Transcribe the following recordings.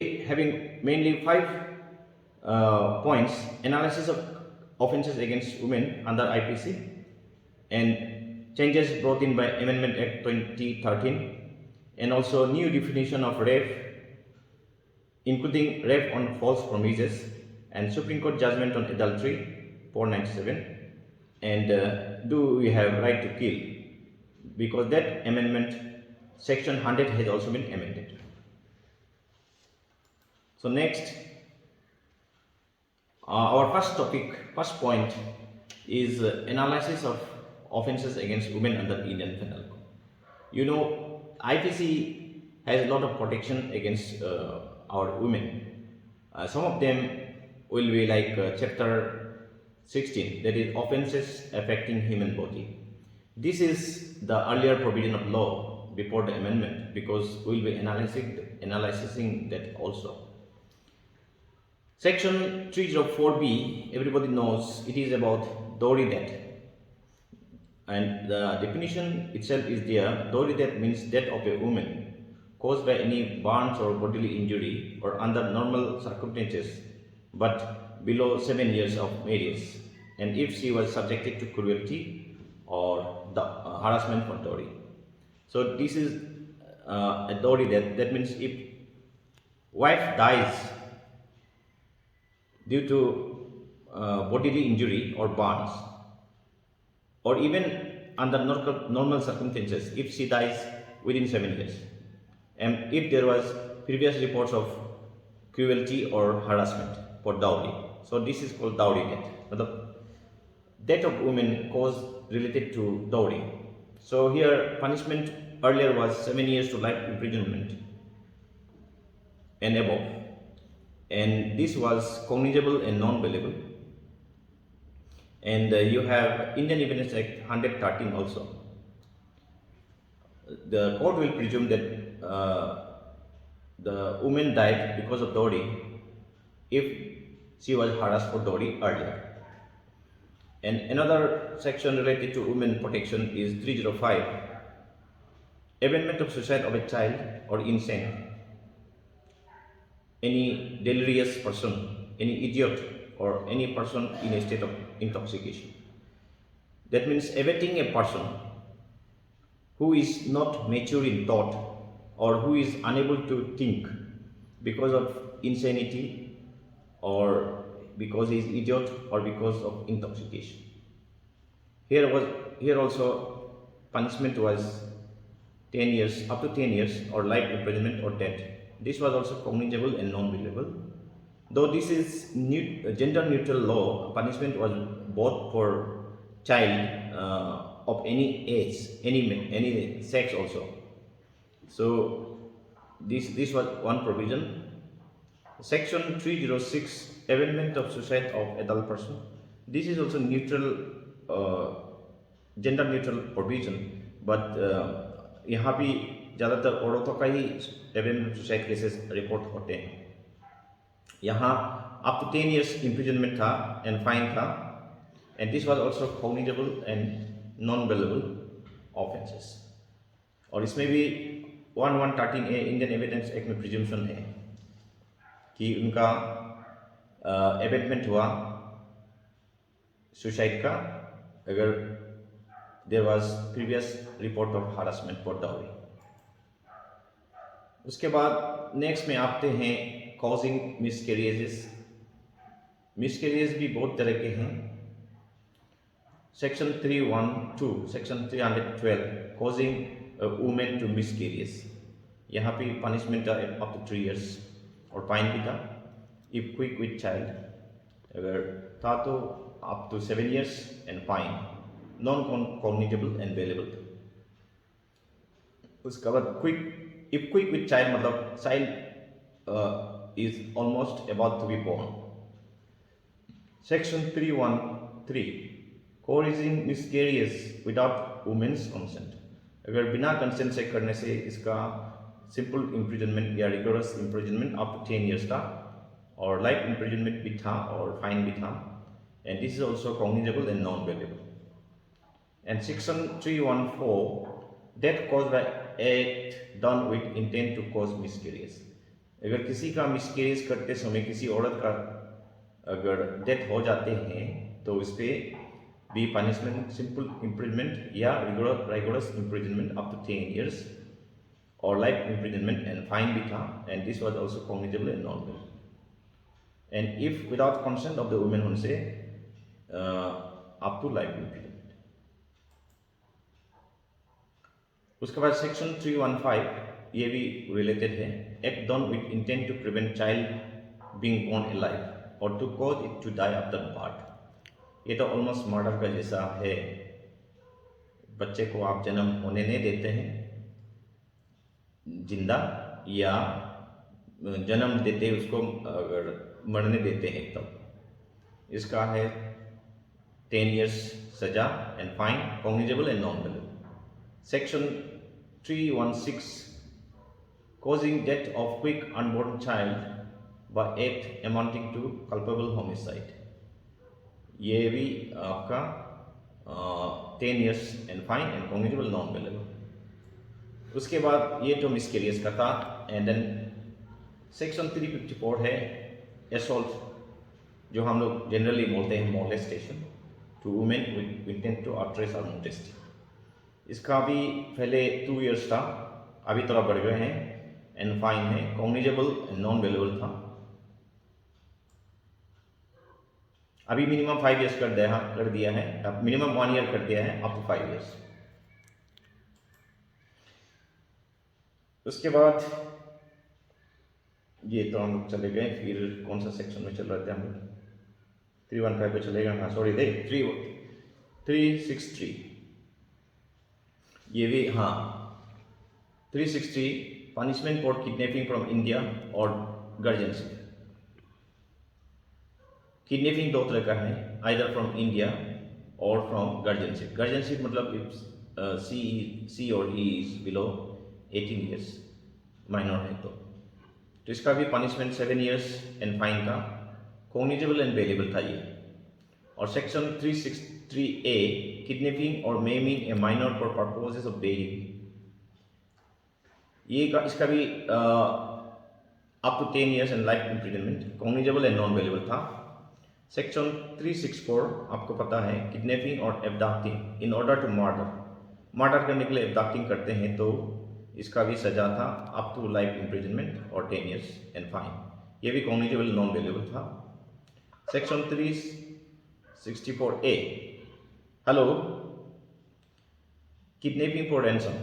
having mainly five points: analysis of offences against women under IPC, and changes brought in by Amendment Act 2013, and also new definition of rape, including rape on false promises, and Supreme Court judgment on adultery 497, and do we have right to kill, because that amendment section 100 has also been amended. So next, our first point is analysis of offences against women under Indian Penal Code. You know, IPC has a lot of protection against our women. Some of them will be like chapter 16, that is offences affecting human body. This is the earlier provision of law before the amendment, because we will be analyzing that also. Section 304B, everybody knows it is about dowry death. And the definition itself is there. Dowry death means death of a woman caused by any burns or bodily injury or under normal circumstances, but below 7 years of marriage, and if she was subjected to cruelty or the harassment for dowry. So this is a dowry death. That means if wife dies due to bodily injury or burns, or even under normal circumstances, if she dies within 7 years, and if there was previous reports of cruelty or harassment for dowry. So this is called dowry death. The death of women caused related to dowry. So here punishment earlier was 7 years to life imprisonment and above, and this was cognizable and non-bailable. And you have Indian Evidence Act 113 also. The court will presume that the woman died because of dowry if she was harassed for dowry earlier. And another section related to women protection is 305, abandonment of suicide of a child or insane, any delirious person, any idiot, or any person in a state of intoxication. That means abetting a person who is not mature in thought or who is unable to think because of insanity, or because he is idiot, or because of intoxication. Here also punishment was 10 years, up to 10 years, or life imprisonment or death. This was also cognizable and non-bailable. Though this is gender neutral law, punishment was both for child of any age, any sex also. So this was one provision. Section 306, abandonment of suicide of adult person. This is also gender neutral provision, but यहाँ भी ज़्यादातर औरतों का ही abandonment suicide cases report होते हैं. यहाँ up to 10 years imprisonment था and fine था, and this was also cognizable and non-bailable offences. और इसमें भी 1113A इंडियन एविडेंस एक्ट में प्रिजम्पशन है कि उनका अबेटमेंट हुआ सुसाइड का अगर there was previous report of harassment for dowry. उसके बाद नेक्स्ट में आते हैं कॉजिंग मिसकैरेजेस. मिसकैरेज भी बहुत तरह के हैं. Section 312, section 312, causing women to miscarriage. यहाँ पे पनिशमेंट था अप टू 3 years और फाइन भी था इफ क्विक विथ चाइल्ड. अगर था तो up to 7 years and fine, non cognizable and bailable. उसके बाद इफ क्विक विथ चाइल्ड मतलब child is almost about to be born. Section 313, causing miscarriage without women's consent. अगर बिना कंसेंट से करने से इसका सिंपल इम्प्रिजनमेंट या rigorous imprisonment up to 10 years था, और लाइफ इम्प्रिजनमेंट भी था और फाइन भी था, and this is also cognizable and non bailable. And section 314, death cause by act done with intent to cause miscarriage. अगर किसी का मिसकैरेज करते समय किसी औरत का अगर डेथ हो जाते हैं तो इस पर भी पनिशमेंट सिंपल इम्प्रिजमेंट या rigorous imprisonment up to 10 years और लाइफ इम्प्रिजमेंट एंड फाइन भी था, and this was also cognizable and non well, and if without consent of the women होने से अप टू लाइफ इम्प्रिजमेंट। उसके बाद section 315 ये भी रिलेटेड है, act done with intent to prevent child being born alive और to cause it to die after birth. ये तो ऑलमोस्ट मर्डर का जैसा है, बच्चे को आप जन्म होने नहीं देते हैं जिंदा, या जन्म देते उसको अगर मरने देते हैं तब इसका है 10 years सजा and fine, cognizable and non वेलेबल। Section 316 causing death of quick unborn child by act amounting to culpable homicide, ये भी आपका 10 years and fine and cognizable non वेलेबल। उसके बाद ये तो मिसकैरेज का था, एंड देन सेक्शन 354 है असॉल्ट, जो हम लोग जनरली बोलते हैं molestation to women with intent to outrage और मोलेस्ट। इसका भी पहले 2 years था, अभी थोड़ा बढ़ गए हैं, एंड फाइन है, कॉग्निजेबल एंड नॉन वेलेबल था। अभी मिनिमम 5 years कर दिया है, अब मिनिमम 1 year कर दिया है, अप टू 5 years। उसके बाद ये तो हम लोग चले गए, फिर कौन सा सेक्शन में चल रहे थे हम लोग, 315 पे चलेगा, हाँ सॉरी दे 363, ये भी हाँ 360 punishment for kidnapping from India और गार्जियनशिप। किडनैपिंग दो तरह का है, आइदर फ्रॉम इंडिया और फ्रॉम गार्जियनशिप। गार्जियनशिप मतलब if she or he is below 18 years, minor है तो इसका भी पनिशमेंट 7 years एंड फाइन था, कॉग्निजेबल एंड वेलेबल था ये। और सेक्शन 363A किडनैपिंग और maiming a minor for purposes of begging, ये इसका भी up to 10 years and life imprisonment, cognizable and non वेलेबल था। सेक्शन 364 आपको पता है, किडनैपिंग और एब्डक्टिंग इन ऑर्डर टू मर्डर करने के लिए एब्डक्टिंग करते हैं तो इसका भी सजा था अप टू लाइफ इम्प्रिजनमेंट और 10 years एंड फाइन, ये भी कॉग्निजेबल नॉन वेलेबल था। Section 364A hello kidnapping for ransom,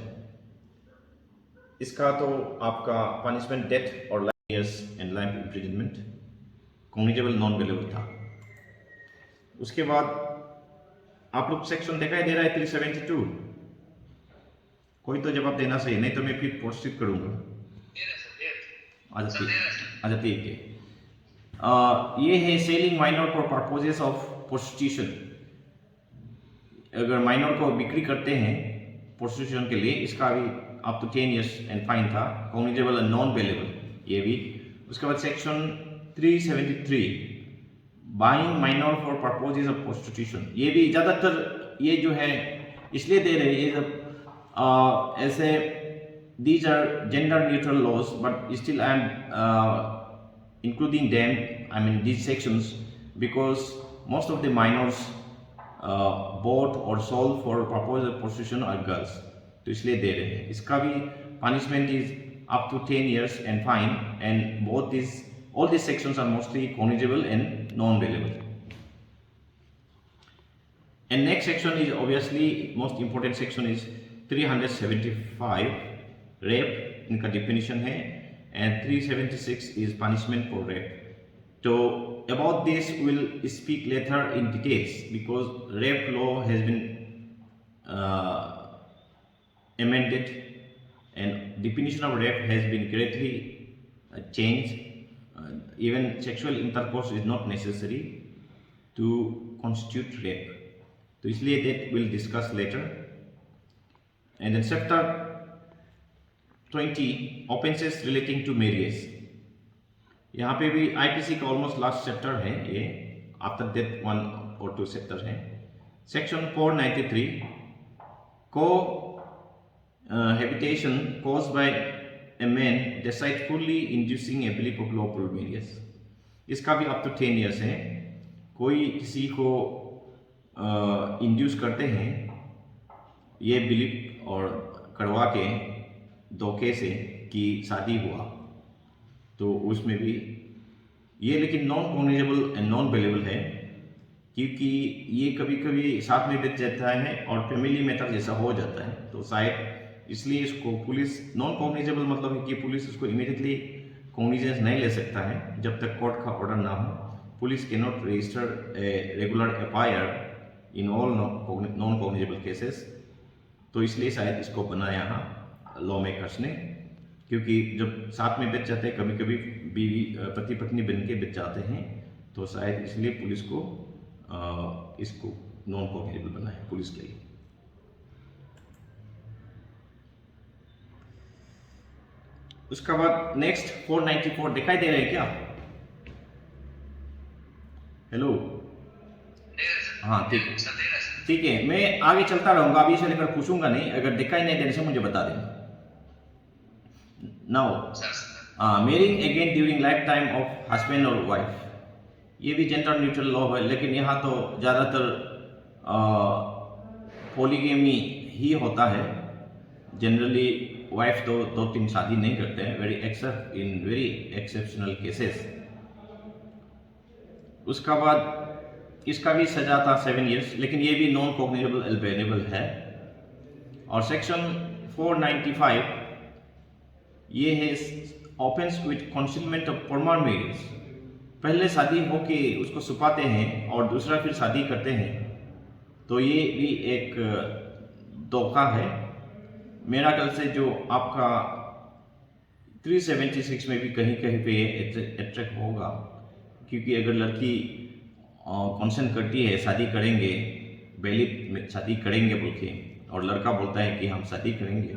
इसका तो आपका पनिशमेंट डेथ और life years and life imprisonment, cognizable non वेलेबल था। उसके बाद आप लोग सेक्शन दिखाई दे रहा है 372, कोई तो जवाब देना सही, नहीं तो मैं फिर प्रोसीड करूंगा। अच्छा ठीक है, ये है selling minor for purposes of prostitution. अगर माइनर को बिक्री करते हैं प्रोस्टिट्यूशन के लिए, इसका भी up to 10 years and fine था, कॉग्निजेबल एंड नॉन वेलेबल ये भी। उसके बाद section 373 buying minor for purposes of prostitution, ये भी ज़्यादातर ये जो है इसलिए दे रहे हैं, ये सब ऐसे these are gender neutral laws, but still I am including them, I mean these sections, because most of the minors bought or sold for purpose of prostitution are girls, तो इसलिए दे रहे हैं। इसका भी punishment is up to 10 years and fine, and all these sections are mostly cognizable and non-bailable. And next section is obviously most important section is 375 rape, इनका definition है, and 376 is punishment for rape. तो about this will speak later in details because rape law has been amended and definition of rape has been greatly changed. Even sexual intercourse is not necessary to constitute rape. तो इसलिए that we'll discuss later. And then chapter 20 offenses relating to marriage, यहाँ पे भी IPC का almost last chapter है ये, after that 1 or 2 chapter है। Section 493 को habitation caused by a man deceitfully inducing a belief of lawful marriage. इसका भी up to 10 years है। कोई किसी को इंड्यूस करते हैं ये बिलीव और करवा के धोखे से कि शादी हुआ, तो उसमें भी ये लेकिन non cognizable and non bailable है, क्योंकि ये कभी कभी साथ में बीत जाता है और फैमिली मैटर जैसा हो जाता है, तो शायद इसलिए इसको पुलिस नॉन कॉग्निजेबल मतलब है कि पुलिस इसको इमीडिएटली कॉग्निजेंस नहीं ले सकता है जब तक कोर्ट का ऑर्डर ना हो। Police can not register a regular FIR in all non cognizable cases, तो इसलिए शायद इसको बनाया लॉ मेकर्स ने, क्योंकि जब साथ में बीत जाते हैं कभी कभी बीवी पति पत्नी बन के बीत जाते हैं, तो शायद इसलिए पुलिस को इसको नॉन कॉग्निजेबल बनाया पुलिस के लिए। उसका बाद नेक्स्ट 494 दिखाई दे रहा है क्या? हेलो, हाँ ठीक है, मैं आगे चलता रहूंगा, अभी से लेकर पूछूंगा नहीं, अगर दिखाई नहीं देने से मुझे बता देना। Now marrying again during life time of husband और वाइफ, ये भी जेंडर न्यूट्रल लॉ है, लेकिन यहाँ तो ज़्यादातर पॉलीगैमी ही होता है। जनरली वाइफ तो 2-3 शादी नहीं करते हैं, very accept in very exceptional cases. उसका बाद इसका भी सजा था 7 years, लेकिन ये भी नॉन कॉग्निजेबल एलिजिबल है। और सेक्शन 495 ये है offence with concealment of former marriage, पहले शादी हो के उसको छुपाते हैं और दूसरा फिर शादी करते हैं, तो ये भी एक धोखा है। मेरा ख्याल से जो आपका 376 में भी कहीं कहीं पे अट्रैक्ट होगा, क्योंकि अगर लड़की कंसेंट करती है शादी करेंगे, बैलिग में शादी करेंगे बोल के, और लड़का बोलता है कि हम शादी करेंगे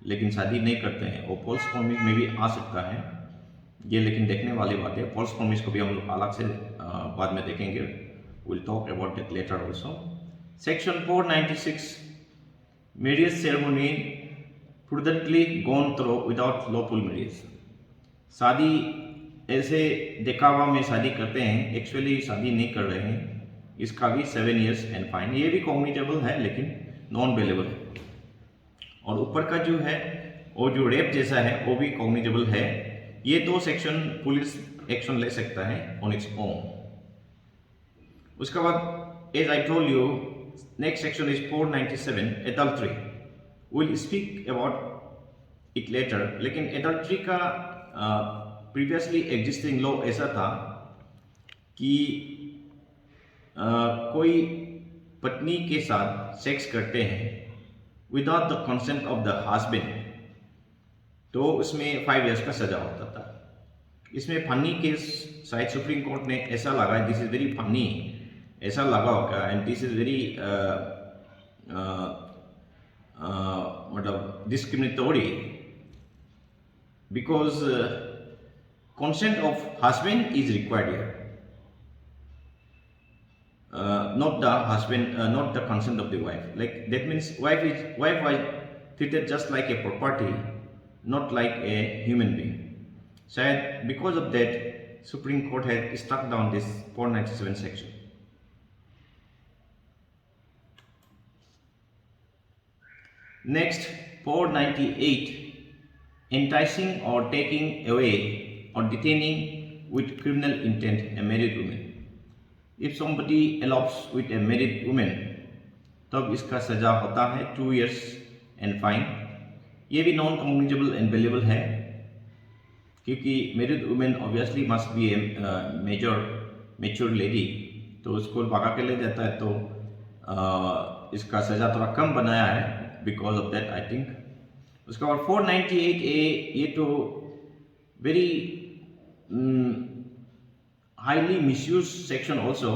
लेकिन शादी नहीं करते हैं, और फॉल्स प्रॉमिस में भी आ सकता है ये, लेकिन देखने वाली बात है। फॉल्स प्रॉमिस को भी हम लोग अलग से बाद में देखेंगे, will talk about that later also. Section 496 marriage ceremony fraudulently gone through without lawful marriage, शादी ऐसे दिखावा में शादी करते हैं, एक्चुअली शादी नहीं कर रहे हैं, इसका भी 7 years एंड फाइन। ये भी कॉग्निजेबल है लेकिन नॉन बेलेबल है। और ऊपर का जो है वो जो रेप जैसा है वो भी कॉग्निजेबल है। ये 2 सेक्शन पुलिस एक्शन ले सकता है ऑन इट्स ओन। उसके बाद as I told you next section is 497 adultery, will speak about it later. लेकिन एडल्ट्री का प्रीवियसली एग्जिस्टिंग लॉ ऐसा था कि कोई पत्नी के साथ सेक्स करते हैं without the consent of the husband, तो उसमें 5 years का सजा होता था। इसमें फनी केस शायद सुप्रीम कोर्ट ने ऐसा लगा, दिस इज वेरी फनी, ऐसा लगा होगा, एंड दिस इज वेरी मतलब discriminatory, because consent of husband is required here, not the husband, not the consent of the wife. Like that means wife was treated just like a property, not like a human being. शायद because of that Supreme Court had struck down this 497 section. Next 498, enticing or taking away or detaining with criminal intent a married woman. If somebody elopes with a married woman, तब इसका सजा होता है 2 years and fine. ये भी non communicable and bailable है, क्योंकि married women obviously must be a mature lady, तो उसको भगा के ले जाता है, तो इसका सजा थोड़ा कम बनाया है because of that I think. उसके बाद 498A, ये तो very highly misuse section also,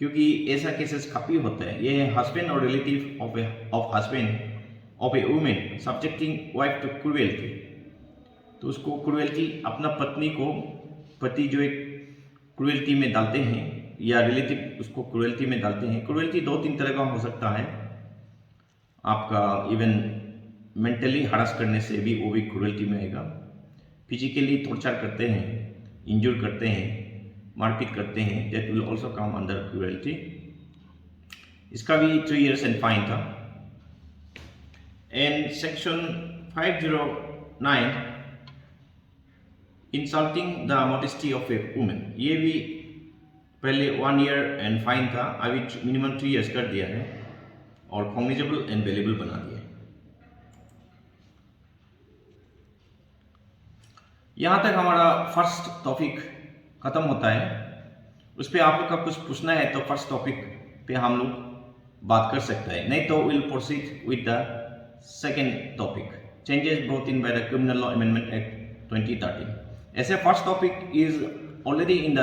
क्योंकि ऐसा केसेस काफी होते हैं। ये है हस्बैंड और relative of husband of a women subjecting wife to cruelty, तो उसको क्रूएल्टी अपना पत्नी को, पति जो एक क्रूएल्टी में डालते हैं या रिलेटिव उसको क्रूएल्टी में डालते हैं। क्रूएल्टी 2-3 तरह का हो सकता है, आपका इवन मेंटली हरास करने से भी वो भी क्रूरल्टी में आएगा। फिजिकली टॉर्चर करते हैं, इंजूर करते हैं, मारपीट करते हैं, that will also come under cruelty. इसका भी 3 years एंड फाइन था। And section 509 insulting the modesty of a women, ये भी पहले 1 year एंड फाइन था, अभी मिनिमम 3 years कर दिया है और कॉग्निजेबल एंड वेलेबल बना दिया है। यहाँ तक हमारा फर्स्ट टॉपिक खत्म होता है। उस पर आप लोग का कुछ पूछना है तो फर्स्ट टॉपिक पे हम लोग बात कर सकते हैं, नहीं तो will proceed with the second topic, changes brought in by the criminal law amendment act 2013। ऐसे first topic is already in the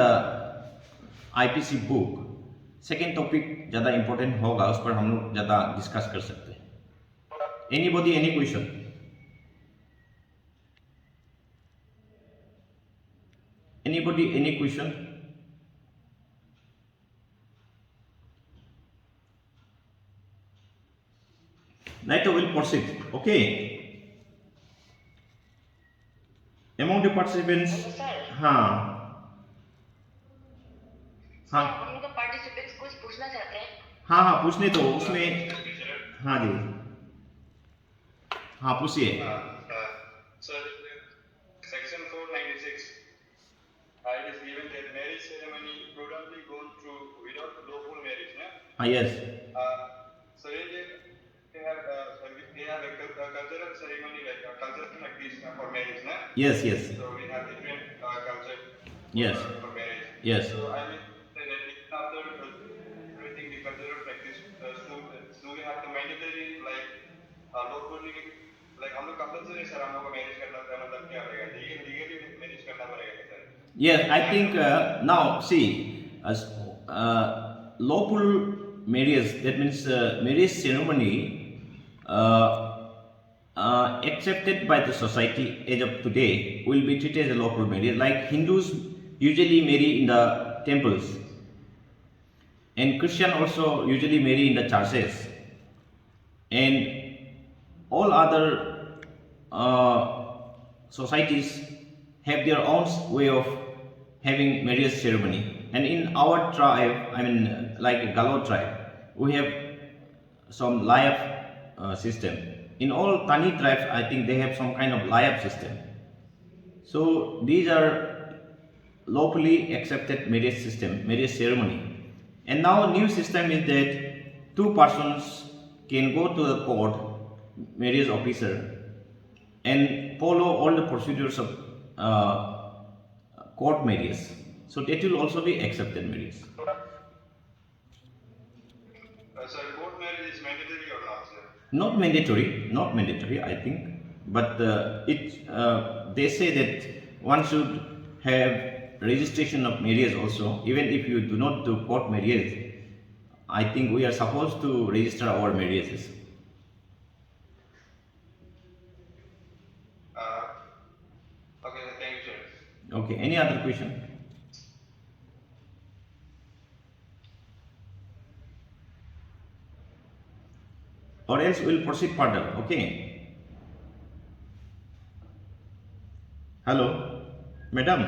IPC book, second topic ज़्यादा इंपॉर्टेंट होगा, उस पर हम लोग ज़्यादा डिस्कस कर सकते हैं। Anybody any question? Anybody, any question? नहीं तो will proceed. Okay. Among the participants, हाँ हाँ हम लोग पार्टिसिपेंट्स कुछ पूछना चाहते हैं। हाँ पूछने तो उसमें, हाँ जी, हाँ पूछिए। Sir, section 496 it is given that marriage ceremony prudently gone through without lawful marriage, na? Yes. So they have a cultural ceremony like a cultural practice for marriage, na? Yes. So we have different culture. Yes. For marriage. Yes. So I mean that after everything the cultural practice, so we have to mandatory like lawfully like हम लोग compulsory sir हम लोग को marriage करना है, मतलब क्या रहेगा, लीगली मैरिज करना पड़ेगा sir? Yes, I think now see, as lawful marriage, that means marriage ceremony accepted by the society as of today will be treated as a lawful marriage. Like Hindus usually marry in the temples, and Christian also usually marry in the churches, and all other societies have their own way of having marriage ceremony. And in our tribe, I mean like Galo tribe, we have some layaf system. In all Tani tribes, I think they have some kind of layaf system. So these are lawfully accepted marriage system, marriage ceremony. And now new system is that two persons can go to the court, marriage officer, and follow all the procedures of court marriage. So that will also be accepted marriage. So court marriage is mandatory or not, sir? Not mandatory, I think. But they say that one should have registration of marriage also. Even if you do not do court marriage, I think we are supposed to register our marriages. Okay, thank you, sir. Okay, any other question? Or else we'll proceed further, okay? Hello, madam,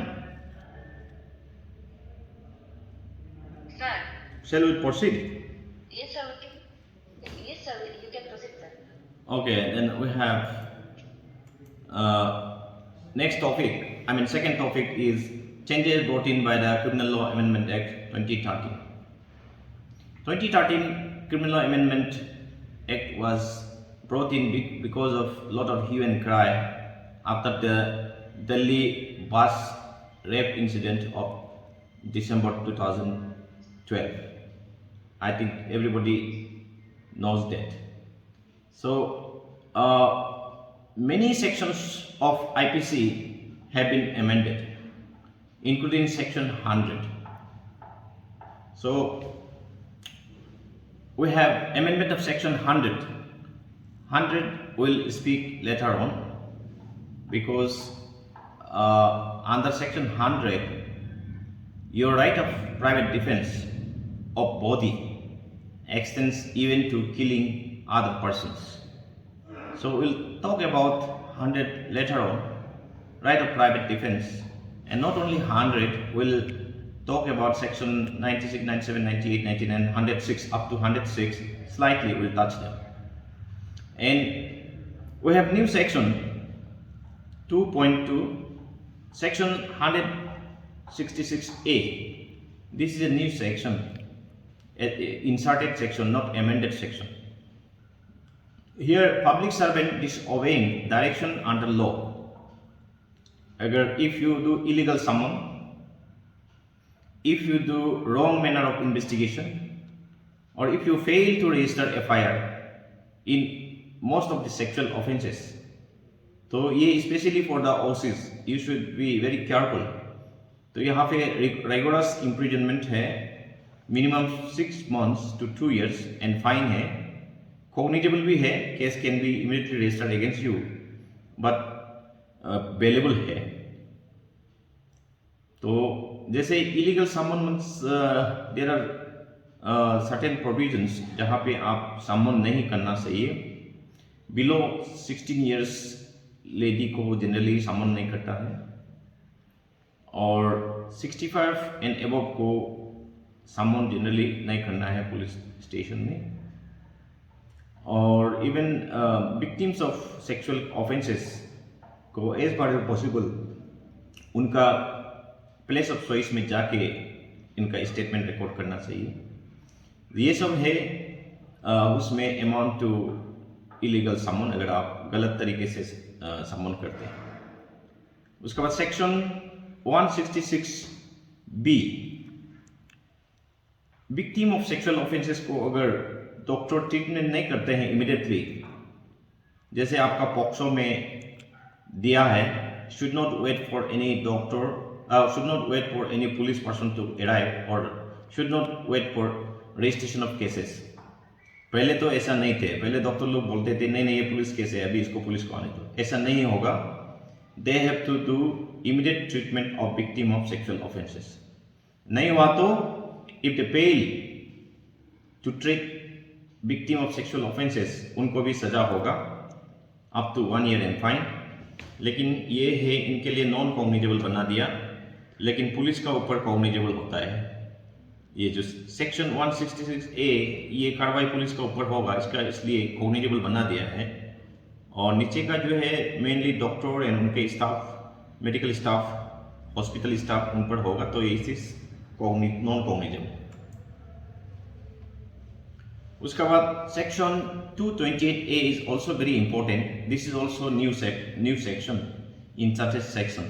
Sir, shall we proceed? yes sir, yes sir, you can proceed, sir. Okay, then we have next topic, I mean second topic is changes brought in by the Criminal Law Amendment Act 2013. 2013 Criminal Law Amendment Act was brought in because of lot of hue and cry after the Delhi bus rape incident of December 2012. I think everybody knows that. So many sections of IPC have been amended, including section 100. So we have amendment of section 100. 100 will speak later on, because under section 100 your right of private defense of body extends even to killing other persons. So we'll talk about 100 later on, right of private defense. And not only 100, we'll talk about section 96, 97, 98, 99, 106 up to 106. Slightly we'll touch them. And we have new section 2.2, section 166A. This is a new section, inserted section, not amended section. Here, public servant disobeying direction under law. Agar if you do illegal summon, if you do wrong manner of investigation, or if you fail to register FIR in most of the sexual offences, तो ये specially for the OCs, you should be very careful. तो यहाँ पे rigorous imprisonment है, minimum 6 months to 2 years and fine है, cognizable भी है, case can be immediately registered against you, but bailable है। तो जैसे illegal summons, there are certain provisions जहाँ पे आप समन नहीं करना चाहिए। बिलो 16 years लेडी को जनरली समन नहीं करता है, और 65 एंड अबव को समन जनरली नहीं करना है पुलिस स्टेशन में। और even victims of sexual offences को एज फार एज पॉसिबल उनका प्लेस ऑफ चॉइस में जाके इनका स्टेटमेंट रिकॉर्ड करना चाहिए। ये सब है उसमें अमाउंट टू इलीगल समन, अगर आप गलत तरीके से समन करते हैं। उसके बाद section 166B, victim of sexual offences को अगर डॉक्टर ट्रीटमेंट नहीं करते हैं इमीडिएटली, जैसे आपका पॉक्सो में दिया है, should not wait for any doctor, should not wait for any police person to arrive, or should not wait for registration of cases। पहले तो ऐसा नहीं थे, पहले डॉक्टर लोग बोलते थे नहीं ये पुलिस केस है, अभी इसको पुलिस को आने दो। ऐसा नहीं होगा। They have to do immediate treatment of victim of sexual offences. नहीं हुआ तो if they fail to treat victim of sexual offences, उनको भी सजा होगा up to 1 year and fine. लेकिन ये है इनके लिए नॉन कॉग्निजेबल बना दिया, लेकिन पुलिस का ऊपर कॉग्निजेबल होता है। ये जो सेक्शन 166A, ये कार्रवाई पुलिस का ऊपर होगा, इसका इसलिए कॉग्निजेबल बना दिया है। और नीचे का जो है मेनली डॉक्टर एंड उनके staff, medical staff, hospital staff, उन पर होगा, तो ये इस नॉन कॉग्निजेबल। उसके बाद section 228A is also very important. This is also new section in such a section.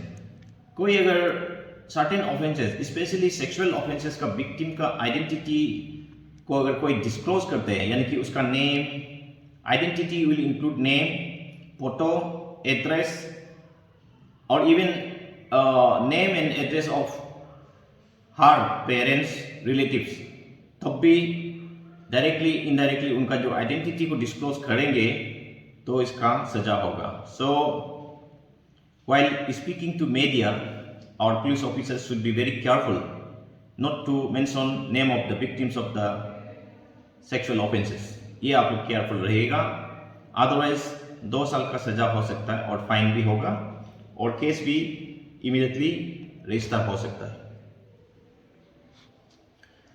कोई अगर certain offences, specially sexual offences का विक्टिम का आइडेंटिटी को अगर कोई डिस्क्लोज करते हैं, यानी कि उसका name, identity will include name, photo, address, और even name and address of her parents, relatives, तब भी डायरेक्टली इनडायरेक्टली उनका जो आइडेंटिटी को डिस्क्लोज करेंगे तो इसका सजा होगा। So while speaking to media, our police officers should be very careful not to mention name of the victims of the sexual offenses। ये आप लोग केयरफुल रहेगा, अदरवाइज 2 साल का सजा हो सकता है और फाइन भी होगा, और केस भी इमीडिएटली रजिस्टर हो सकता है।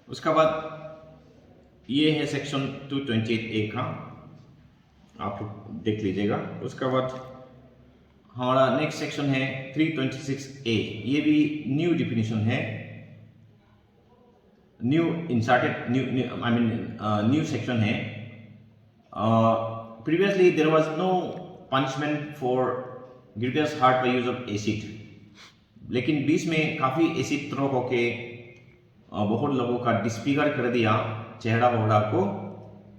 उसका बाद ये है सेक्शन 228A का, आप लोग देख लीजिएगा। उसका बाद हमारा नेक्स्ट सेक्शन है 326A। ये भी न्यू डिफिनीशन है, न्यू इंसर्टेड न्यू सेक्शन है। Previously there was no punishment for grievous hurt by use of acid, लेकिन बीच में काफ़ी एसिड थ्रो होके बहुत लोगों का डिस्फिगर कर दिया चेहरा वोहरा को।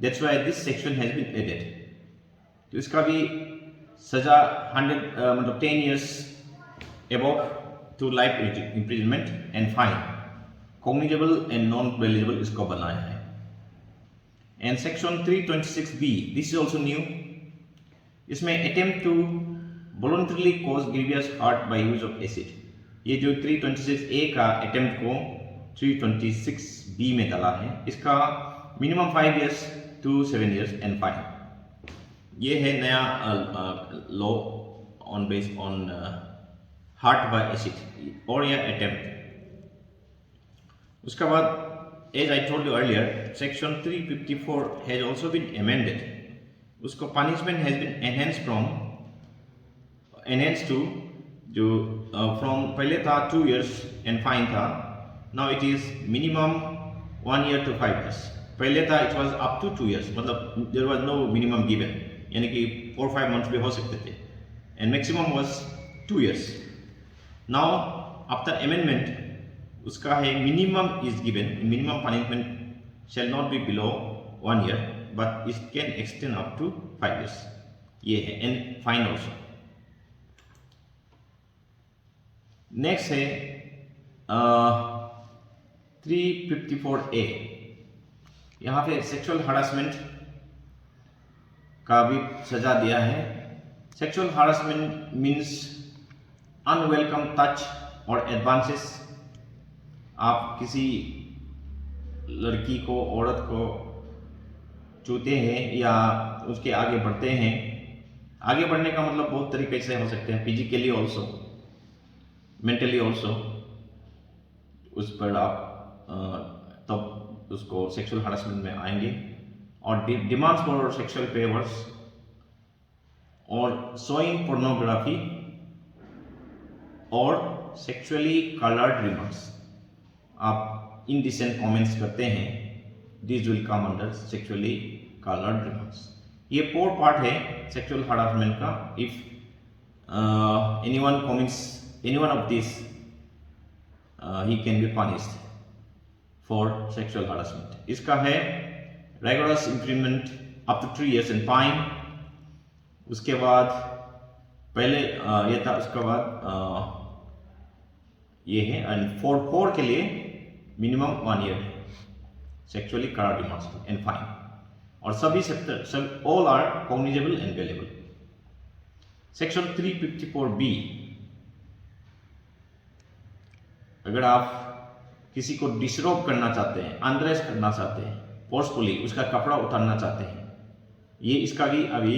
That's why this section has been added. तो इसका भी सजा 10 years above to life imprisonment and fine, cognizable and non bailable इसको बनाया है। And section 326B, this is also new. इसमें attempt to voluntarily cause grievous hurt by use of acid. ये जो 326A का अटेम्प्ट को 326B में डाला है, इसका minimum 5 years to 7 years and fine. ये है नया law on based on hurt by acid और या अटेम्प्ट। उसके बाद as I told you earlier, section 354 has also been amended. उसको punishment has been enhance to जो फ्रॉम पहले था 2 years एंड फाइन था, now it is minimum 1 year to 5 years। पहले था it was up to 2 years, मतलब there was no minimum given, यानी कि 4-5 months भी हो सकते थे, and maximum was 2 years। Now after amendment उसका है minimum is given, minimum punishment shall not be below 1 year but it can extend up to 5 years। ये है, एंड फाइन ऑल्सो। नेक्स्ट है 354A। यहाँ पे सेक्सुअल हरासमेंट का भी सजा दिया है। Sexual harassment means unwelcome touch और एडवांसेस। आप किसी लड़की को, औरत को छूते हैं या उसके आगे बढ़ते हैं। आगे बढ़ने का मतलब बहुत तरीके से हो सकते हैं, फिजिकली ऑल्सो, मेंटली ऑल्सो। उस पर आप तब उसको सेक्सुअल हरासमेंट में आएंगे। और डिमांड्स फॉर सेक्सुअल फेवर्स और शोइंग पोर्नोग्राफी और सेक्सुअली कलर्ड रिमार्क्स। आप इनडिसेंट कमेंट्स करते हैं, this will come under sexually coloured remarks. ये 4 पार्ट है सेक्सुअल हरासमेंट का। If anyone comments anyone of this he can be punished for sexual harassment। इसका है rigorous imprisonment up to 3 years and fine। उसके बाद पहले ये था, उसके बाद ये है, एंड फॉर के लिए minimum 1 year sexually coloured remarks and fine. और सभी sector all are cognizable and bailable. Section 354B, अगर आप किसी को डिसरोब करना चाहते हैं, अनड्रेस करना चाहते हैं, फोर्सफुली उसका कपड़ा उतारना चाहते हैं, ये इसका भी अभी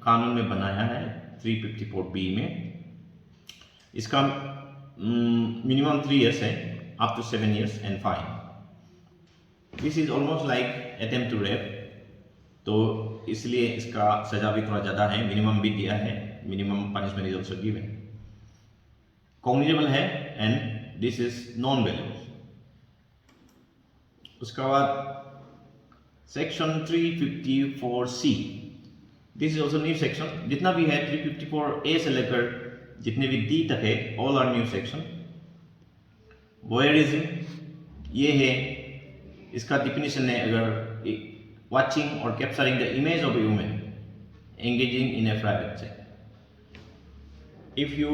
कानून में बनाया है 354B में। इसका मिनिमम 3 years है, up to 7 years and fine. This is almost like attempt to rape, तो इसलिए इसका सजा भी थोड़ा ज़्यादा है, मिनिमम भी दिया है, minimum punishment is also given. Cognizable है and this is non bailable. उसके बाद section 354C, this is also new section. जितना भी है 354A से लेकर जितने भी D तक है, all are new section. Voyeurism, ये है, इसका डिफिनेशन है, अगर वाचिंग और capturing the image of a woman engaging in a private sex. If you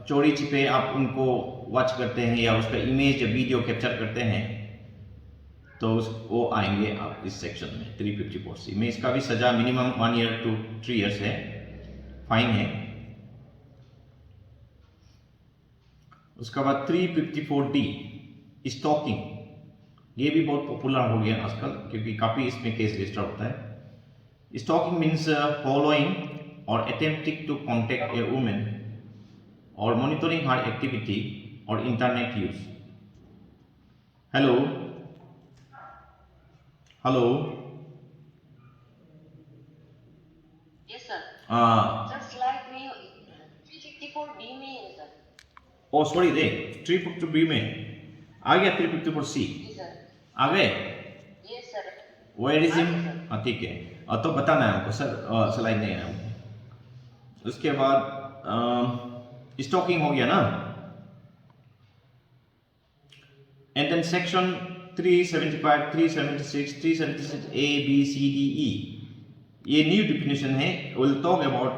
चोरी छिपे आप उनको वॉच करते हैं या उसका इमेज या वीडियो कैप्चर करते हैं, तो वो आएंगे आप इस सेक्शन में 354C में। इसका भी सजा मिनिमम 1 year to 3 years है, फाइन है। उसके बाद 354D स्टॉकिंग, ये भी बहुत पॉपुलर हो गया आजकल क्योंकि काफ़ी इसमें केस रजिस्टर होता है। स्टॉकिंग मीन्स फॉलोइंग और attempting to contact a woman और मॉनिटरिंग हर एक्टिविटी और internet use. Hello hello, Yes, sir. हाँ, Just like me, 354B में है सर। ओ सॉरी रे, 354B में आ गया, 354C जी सर। आ गए। Yes, sir. वॉयरिज्म, हाँ, सर। हाँ ठीक है, तो बताना है हमको सर, स्लाइड नहीं है हमको। उसके बाद स्टॉकिंग हो गया ना, and then section 375, 376, 376A, B, C, D, E, ये न्यू डिफिनेशन है। Will talk about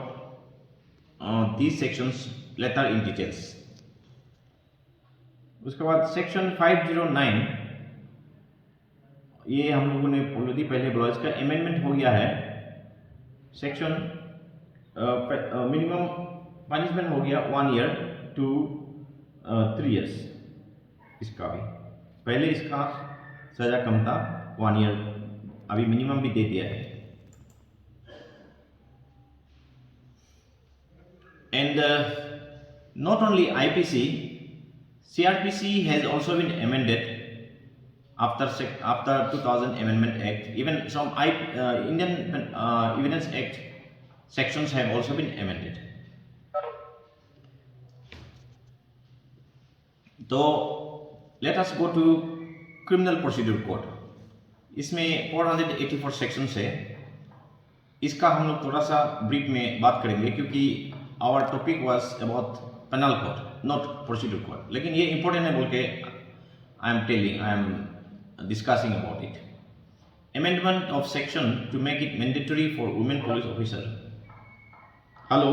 these sections later in details. उसके बाद सेक्शन 509, ये हम लोगों ने ऑलरेडी पहले बोला, इसका अमेंडमेंट हो गया है। सेक्शन मिनिमम पनिशमेंट हो गया 1 year to 3 years। इसका भी पहले इसका सजा कम था 1 year, अभी मिनिमम भी दे दिया है। And not only IPC, CRPC has also been amended after 2000 Amendment Act. Even some Indian Evidence Act sections have also been amended. So let us go to Criminal Procedure Code. इसमें 484 section है. इसका हम लोग थोड़ा सा brief में बात करेंगे क्योंकि our topic was about penal code, not procedure code. लेकिन ये इंपॉर्टेंट है बोल के I am discussing about it. Amendment of section to make it mandatory for women police officer. Hello.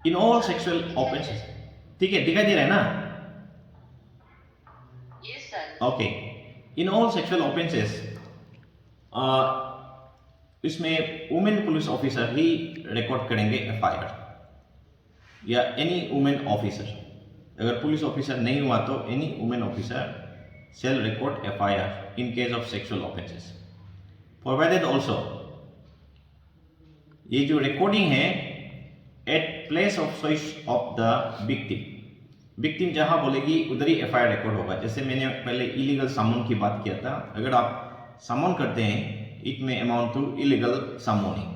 In all sexual offences. ठीक है, दिखाई दे रहा है ना? Yes, sir. Okay. In all sexual offences इसमें वुमेन पुलिस ऑफिसर ही record करेंगे एफआईआर, या एनी वुमेन ऑफिसर. अगर पुलिस ऑफिसर नहीं हुआ तो any women officer shall record FIR in case of sexual offences. Provided also, ये जो रिकॉर्डिंग है at place of choice of the victim. Victim जहां बोलेगी उधर ही FIR रिकॉर्ड होगा. जैसे मैंने पहले इलीगल समन की बात किया था. अगर आप समन करते हैं इट में अमाउंट टू इलीगल समनिंग.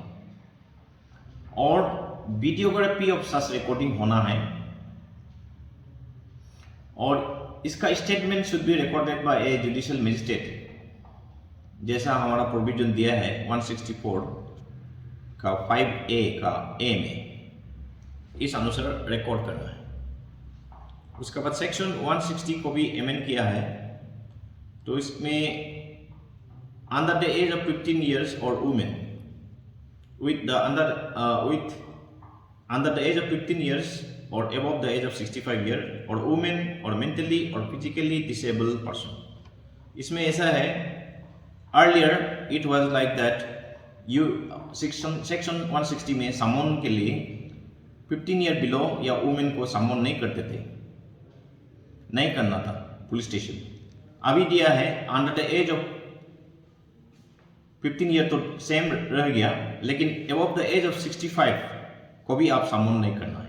और वीडियोग्राफी ऑफ सच रिकॉर्डिंग होना है. और इसका statement should be recorded by a judicial magistrate, जैसा हमारा प्रोविजन दिया है 164 का 5A का ए में. इस अनुसार रिकॉर्ड करना है. उसके बाद सेक्शन 160 को भी अमेंड किया है. तो इसमें under the age of 15 years और women with under the age of 15 years or above the age of 65 years or women or mentally or physically disabled person. इसमें ऐसा है, earlier it was like that you section 160 में समन के लिए 15 year below या women को समन नहीं करते थे, नहीं करना था पुलिस स्टेशन. अभी दिया है under the age of 15 year तो सेम रह गया, लेकिन above the age of 65 को भी आप समन नहीं करना है.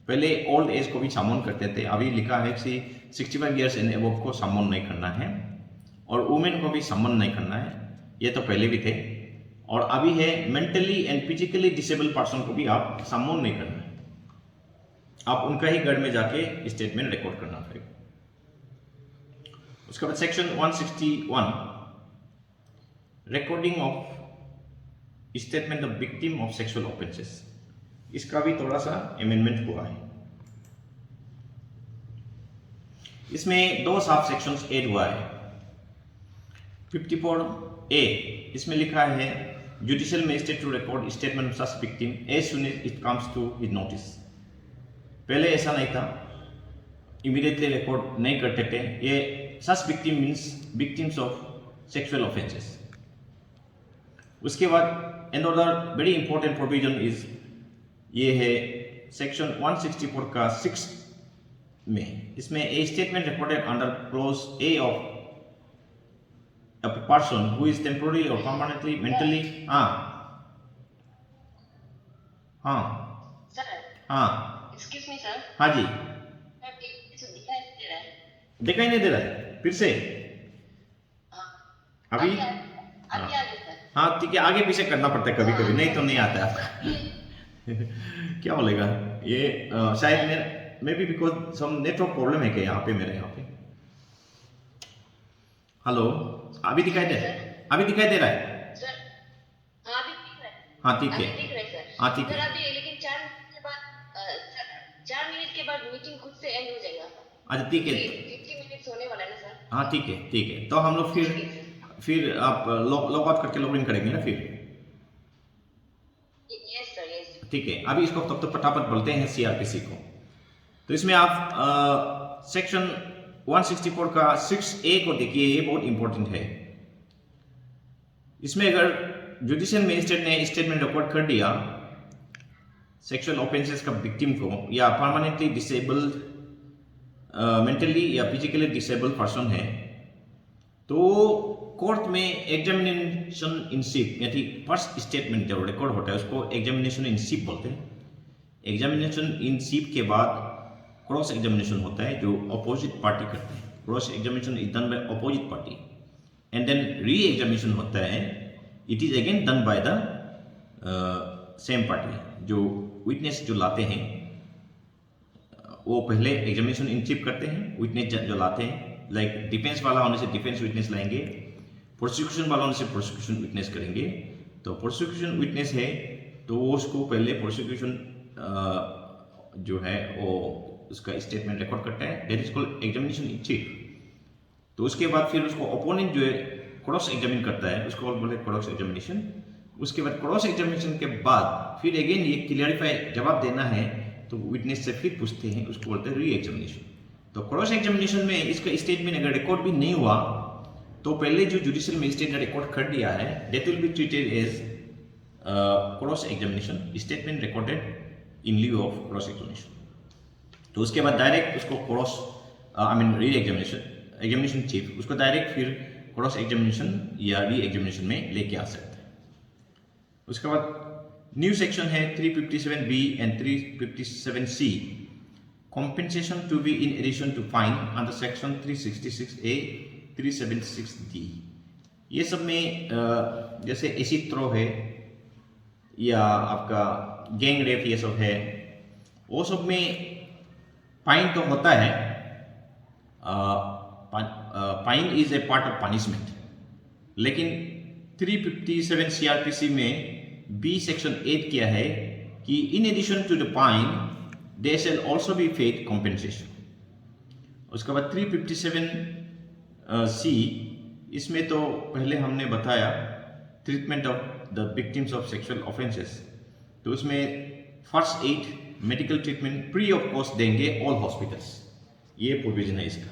पहले ओल्ड एज को भी समन करते थे, अभी लिखा है कि 65 years एंड अबव को समन नहीं करना है, और वुमेन को भी समन नहीं करना है. ये तो पहले भी थे. और अभी है mentally and physically disable person को भी आप समन नहीं करना है. आप उनका ही घर में जाके स्टेटमेंट रिकॉर्ड करना पड़ेगा. उसके बाद section 161 recording of statement of victim of sexual offences. इसका भी थोड़ा सा अमेंडमेंट हुआ है. इसमें 2 सब सेक्शंस ऐड हुआ है. 54A इसमें लिखा है judicial magistrate to record statement of such victim as soon as it comes to his notice. पहले ऐसा नहीं था, इमीडिएटली रिकॉर्ड नहीं करते थे. ये such victim means victims of sexual offences. उसके बाद another very important provision is ये है सेक्शन 164 का 6 में. इसमें a statement recorded under clause a of a person who is temporarily or permanently mentally Sir. Excuse me, sir. हाँ जी. दिखाई नहीं दे रहा है. दिखाई नहीं दे रहा है फिर से. अभी अभी आगे सर. हाँ ठीक है, आगे पीछे करना पड़ता है कभी कभी, नहीं तो नहीं आता है आपका. क्या बोलेगा ये शायद may be because some network problem है क्या यहाँ पे, मेरे यहाँ पे. हेलो, अभी दिखाई दे रहा है? अभी दिखाई दे रहा है सर. हाँ अभी दिख रहा है. हाँ ठीक अभी है. दिख रहा है सर. हाँ ठीक सर है. अभी लेकिन 4 मिनट के बाद 4 मिनट के बाद मीटिंग खुद से एंड हो जाएगा. अच्छा ठीक है. 50 मिनट होने वाला है ना सर. हाँ ठीक है ठीक है. तो हम लोग फिर आप लॉग आउट करके लॉग इन करेंगे ना फिर. Yes sir, yes. ठीक है. अभी इसको तब तो फटाफट बोलते हैं CRPC को. तो इसमें आप सेक्शन 164 का 6A को देखिए, ये बहुत इंपॉर्टेंट है. इसमें अगर जुडिशियल मजिस्ट्रेट ने स्टेटमेंट रिकॉर्ड कर दिया सेक्सुअल ऑफेंसेस का विक्टिम को, या परमानेंटली डिसेबल्ड मेंटली या फिजिकली डिसेबल्ड पर्सन है, तो कोर्ट में एग्जामिनेशन इन चीफ यानी फर्स्ट स्टेटमेंट जो रिकॉर्ड होता है उसको एग्जामिनेशन इन चीफ बोलते हैं। एग्जामिनेशन इन चीफ के बाद क्रॉस एग्जामिनेशन होता है जो अपोजिट पार्टी करते हैं। Cross examination is done by opposite party and then re examination होता है, it is again done by the same party. जो विटनेस जो लाते हैं वो पहले एग्जामिनेशन इन चीफ करते हैं, विटनेस जो लाते हैं, लाइक डिफेंस वाला होने से डिफेंस विटनेस लाएंगे, प्रोसिक्यूशन वाला होने से प्रोसिक्यूशन विटनेस करेंगे। तो प्रोसिक्यूशन विटनेस है तो उसको पहले प्रोसिक्यूशन जो है वो उसका स्टेटमेंट रिकॉर्ड करता है, that is called examination in chief. तो उसके बाद फिर उसको ओपोनेंट जो है क्रॉस एग्जामिन करता है, उसको बोलते हैं क्रॉस एग्जामिनेशन। उसके बाद क्रॉस एग्जामिनेशन के बाद फिर अगेन ये क्लियरिफाई जवाब देना है तो विटनेस से फिर पूछते हैं, उसको बोलते हैं री एग्जामिनेशन। तो क्रॉस एग्जामिनेशन में इसका स्टेटमेंट अगर रिकॉर्ड भी नहीं हुआ तो पहले जो जुडिशियल मजिस्ट्रेट ने रिकॉर्ड कर दिया है that will be treated as cross examination, statement recorded in lieu of cross examination. तो उसके बाद डायरेक्ट उसको क्रॉस री एग्जामिनेशन चीफ उसको डायरेक्ट फिर क्रॉस एग्जामिनेशन या री एग्जामिनेशन में लेके आ सकते हैं। उसके बाद न्यू सेक्शन है 357B and 357C, compensation to be in addition to fine under section 366A 376D। ये सब में जैसे एसिड थ्रो है या आपका गैंग रेप ये सब है, वो सब में फाइन तो होता है, fine is a part of punishment. लेकिन 357 CRPC में बी सेक्शन 8 किया है कि in addition to the fine they shall also be paid compensation. उसके बाद 357C इसमें तो पहले हमने बताया treatment of the victims of sexual offences, तो उसमें first aid medical treatment free of cost देंगे ऑल हॉस्पिटल्स, ये प्रोविजन है इसका।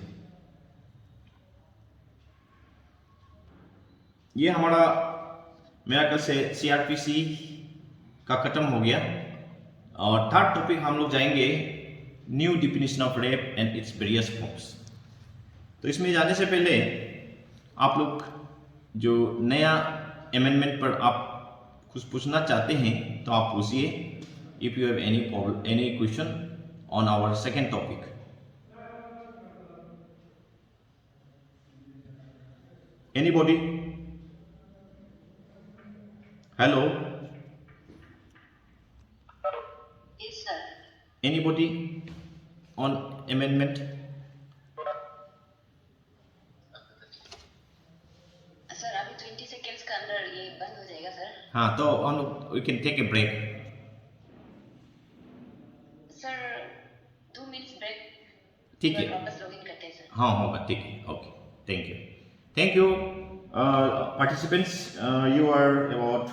ये हमारा मेरा ख्याल से CRPC का खत्म हो गया। और थर्ड टॉपिक हम लोग जाएंगे new definition of rape and its various forms. तो इसमें जाने से पहले आप लोग जो नया अमेंडमेंट पर आप कुछ पूछना चाहते हैं तो आप पूछिए, if you have any question on our second topic. Anybody? Hello? Yes, sir. Anybody on amendment? Sir अभी 20 सेकेंड्स के अंदर ये बंद हो जाएगा सर। हाँ, तो हम लोग we can take a break. Sir 2 minutes break, ठीक है, वापस लॉगिन करते हैं सर। हाँ होगा, ठीक है, okay, thank you participants. You are about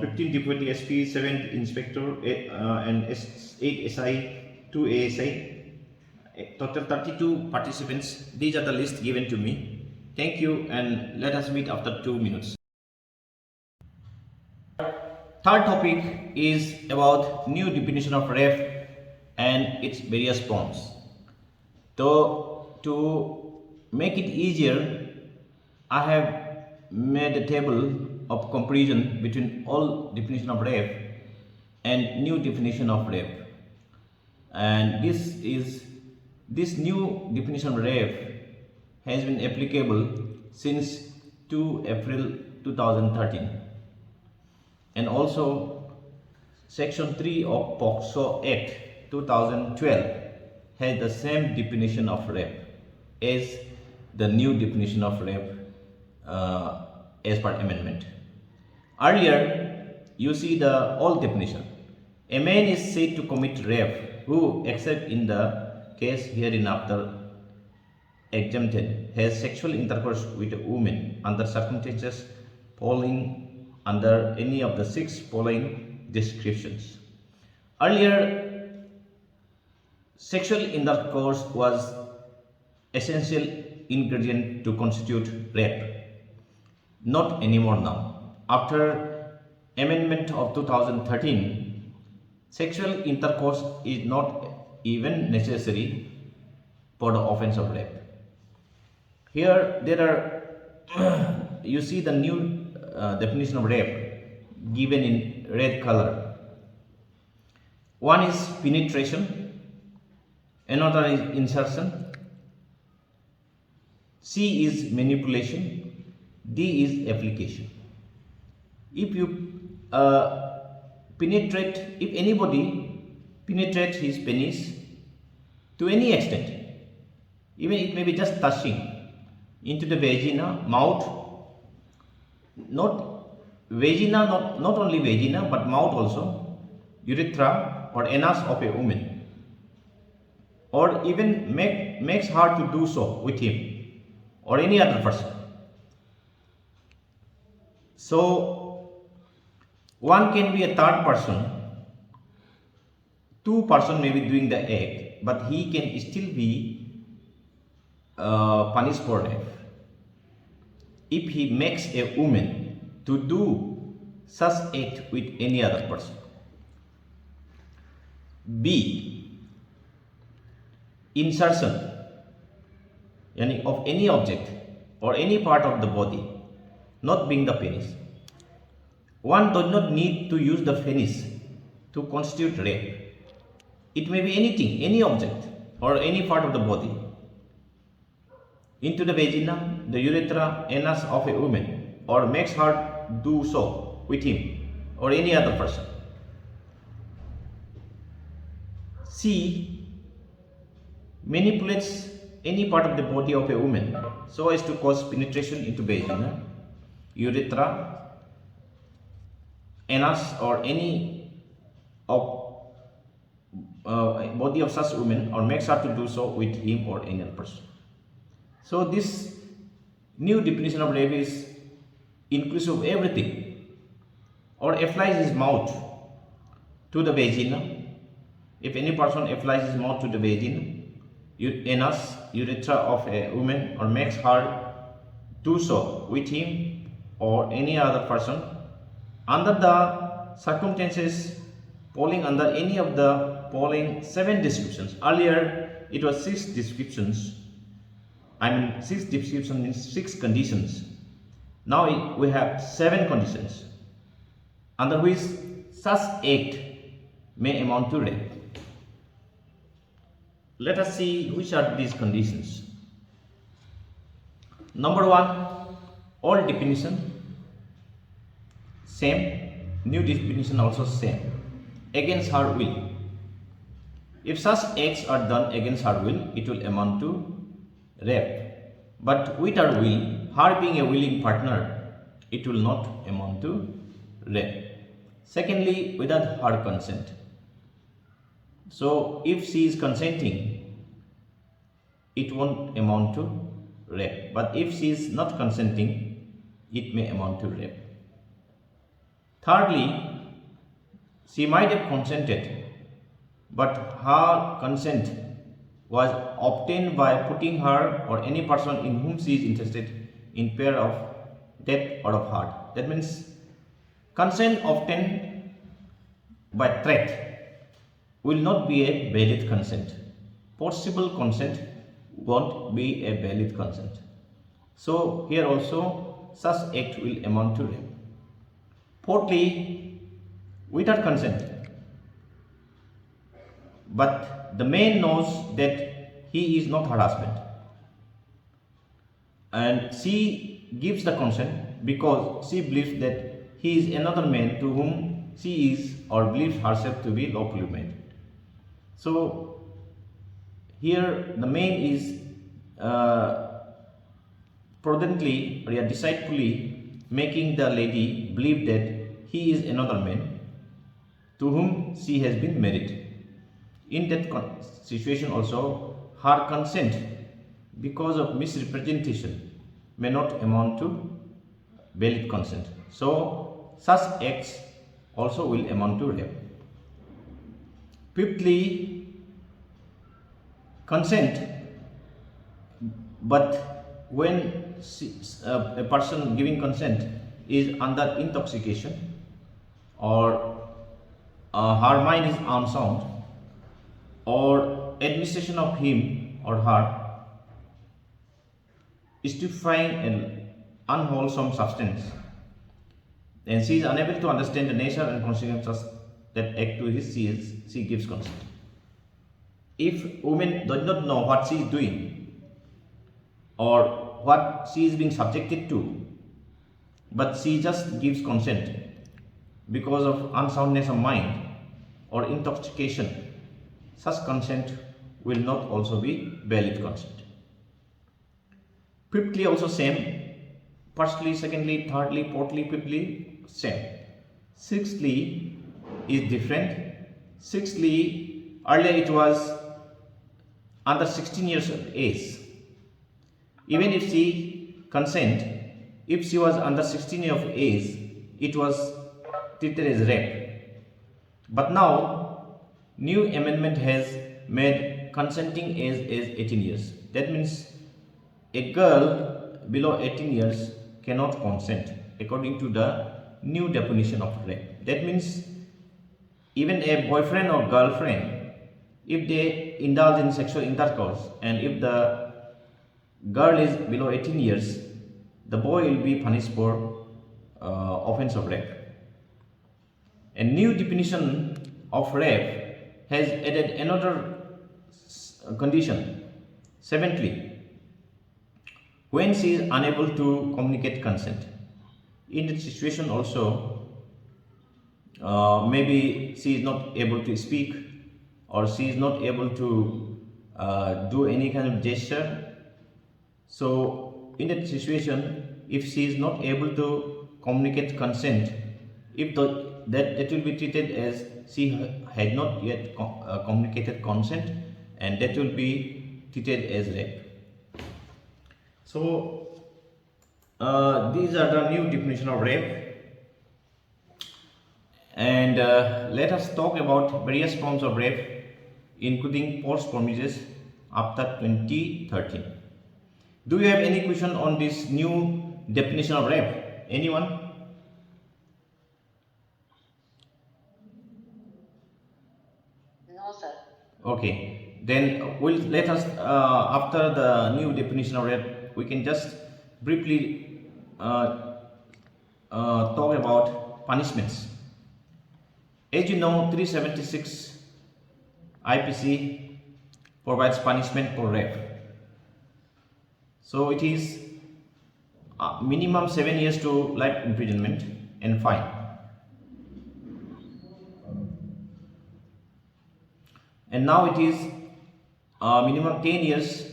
15 deputy SP, 7 inspector, and 8 SI, 2 ASI. Total 32 participants. These are the list given to me. Thank you, and let us meet after 2 minutes. Third topic is about new definition of rape and its various forms. So to make it easier, I have made a table of comparison between all definition of rape and new definition of rape. And this new definition of rape has been applicable since 2 April 2013. And also section 3 of POCSO Act 2012 has the same definition of rape as the new definition of rape as per amendment. Earlier, you see the old definition. A man is said to commit rape who, except in the case hereinafter exempted, has sexual intercourse with a woman under circumstances falling under any of the 6 following descriptions. Earlier, sexual intercourse was essential ingredient to constitute rape. Not anymore now. After amendment of 2013, sexual intercourse is not even necessary for the offense of rape. Here there are you see the new definition of rape given in red color. One is penetration, another is insertion, C is manipulation, D is application. If you if anybody penetrates his penis to any extent, even it may be just touching into the vagina, mouth, not only vagina but mouth also, urethra or anus of a woman, or even makes her to do so with him or any other person. So one can be a third person, two person may be doing the act, but he can still be punished for rape if he makes a woman to do such act with any other person. B, insertion of any object or any part of the body, not being the penis. One does not need to use the penis to constitute rape. It may be anything, any object or any part of the body into the vagina, the urethra, anus of a woman, or makes her do so with him or any other person. C, manipulates any part of the body of a woman so as to cause penetration into vagina, urethra, anus, or any of body of such woman, or makes her to do so with him or any other person. So this new definition of rape is inclusive of everything, or applies his mouth to the vagina. If any person applies his mouth to the vagina, anus, urethra of a woman, or makes her do so with him or any other person, under the circumstances falling under any of the following 7 descriptions. Earlier it was 6 descriptions. 6 descriptions means 6 conditions. Now we have 7 conditions under which such act may amount to rape. Let us see which are these conditions. Number 1, all definition same, new definition also same, against her will. If such acts are done against her will, it will amount to rape. But with her will, her being a willing partner, it will not amount to rape. Secondly, without her consent. So if she is consenting, it won't amount to rape. But if she is not consenting, it may amount to rape. Thirdly, she might have consented, but her consent was obtained by putting her or any person in whom she is interested in fear of death or of hurt. That means consent obtained by threat will not be a valid consent. Forcible consent won't be a valid consent. So here also such act will amount to rape. Fourthly, without consent, but the man knows that he is not her husband, and she gives the consent because she believes that he is another man to whom she is or believes herself to be lawfully married. So here the man is prudently or deceitfully making the lady believe that he is another man to whom she has been married. In that situation also, her consent because of misrepresentation may not amount to valid consent. So such acts also will amount to rape. Fifthly, consent, but when a person giving consent is under intoxication or her mind is unsound, or administration of him or her stupefying and unwholesome substance, and she is unable to understand the nature and consequences that act to his she gives consent. If woman does not know what she is doing or what she is being subjected to, but she just gives consent because of unsoundness of mind or intoxication, such consent will not also be valid consent. Fifthly, also same. Firstly, secondly, thirdly, fourthly, fifthly, same. Sixthly is different. Sixthly, earlier it was under 16 years of age. Even if she consent, if she was under 16 years of age, it was treated as rape. But now, new amendment has made consenting age as 18 years. That means a girl below 18 years cannot consent according to the new definition of rape. That means even a boyfriend or girlfriend, if they indulge in sexual intercourse and if the girl is below 18 years, the boy will be punished for offense of rape. A new definition of rape has added another condition. Seventhly, when she is unable to communicate consent. In that situation also, maybe she is not able to speak or she is not able to do any kind of gesture. So in that situation, if she is not able to communicate consent, if that will be treated as she had not yet communicated consent, and that will be treated as rape. So these are the new definition of rape. And let us talk about various forms of rape, including forced promises after 2013. Do you have any question on this new definition of rape? Anyone? No, sir. Okay, then let us after the new definition of rape, we can just briefly talk about punishments. As you know, 376 IPC provides punishment for rape. So it is minimum 7 years to life imprisonment and fine. And now it is minimum 10 years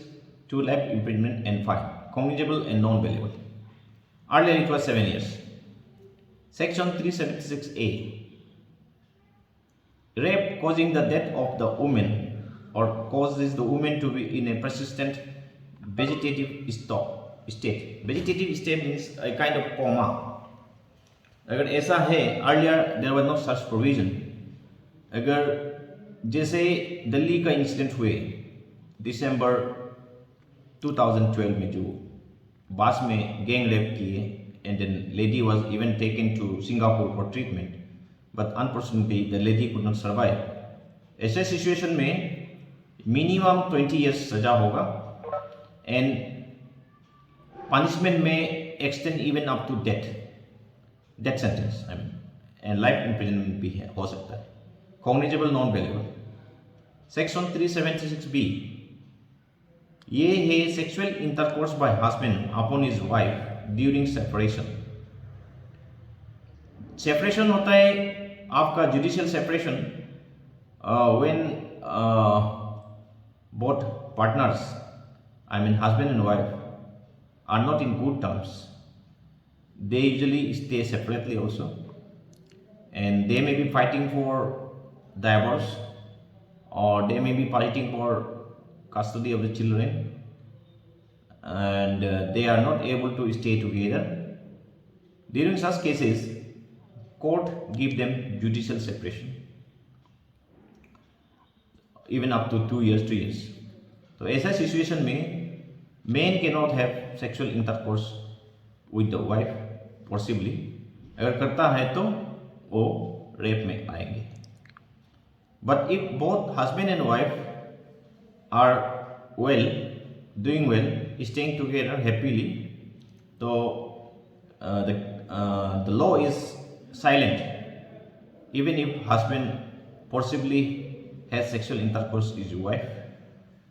to life imprisonment and fine, cognizable and non-bailable. Earlier it was 7 years. Section 376A. Rape causing the death of the woman or causes the woman to be in a persistent vegetative state. Vegetative state means a kind of coma. अगर ऐसा है, earlier there was no such provision. अगर जैसे दिल्ली का incident हुए दिसंबर 2012 में, जो बस में गैंग रेप किए and then lady was even taken to Singapore for treatment, but unfortunately the lady could not survive. ऐसे सिचुएशन में मिनिमम 20 years सजा होगा and punishment में extend even up to death sentence, I mean, and life imprisonment भी हो सकता है. Cognizable non-bailable. Section 376B. ये है sexual intercourse by husband upon his wife during separation. Separation होता है आपका judicial separation when both partners, I mean husband and wife, are not in good terms. They usually stay separately also, and they may be fighting for divorce, or they may be fighting for custody of the children, and they are not able to stay together. During such cases, court give them judicial separation, even up to 2 years, 3 years. तो ऐसा situation में man cannot have sexual intercourse with the wife possibly. अगर करता है तो वो rape में आएंगे. But if both husband and wife are well, doing well, staying together happily. So the law is silent. Even if husband possibly has sexual intercourse with his wife,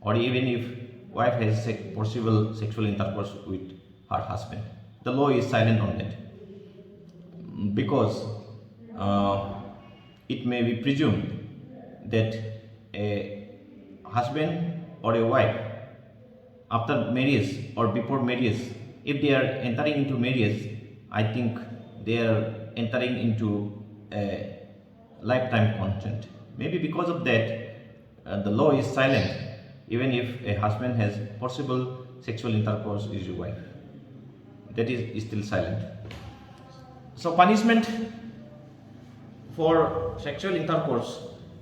or even if wife has possible sexual intercourse with her husband, the law is silent on that, because it may be presumed that a husband or a wife, after marriage or before marriage, if they are entering into marriage, I think they are entering into a lifetime consent. Maybe because of that, the law is silent, even if a husband has possible sexual intercourse with his wife. That is still silent. So punishment for sexual intercourse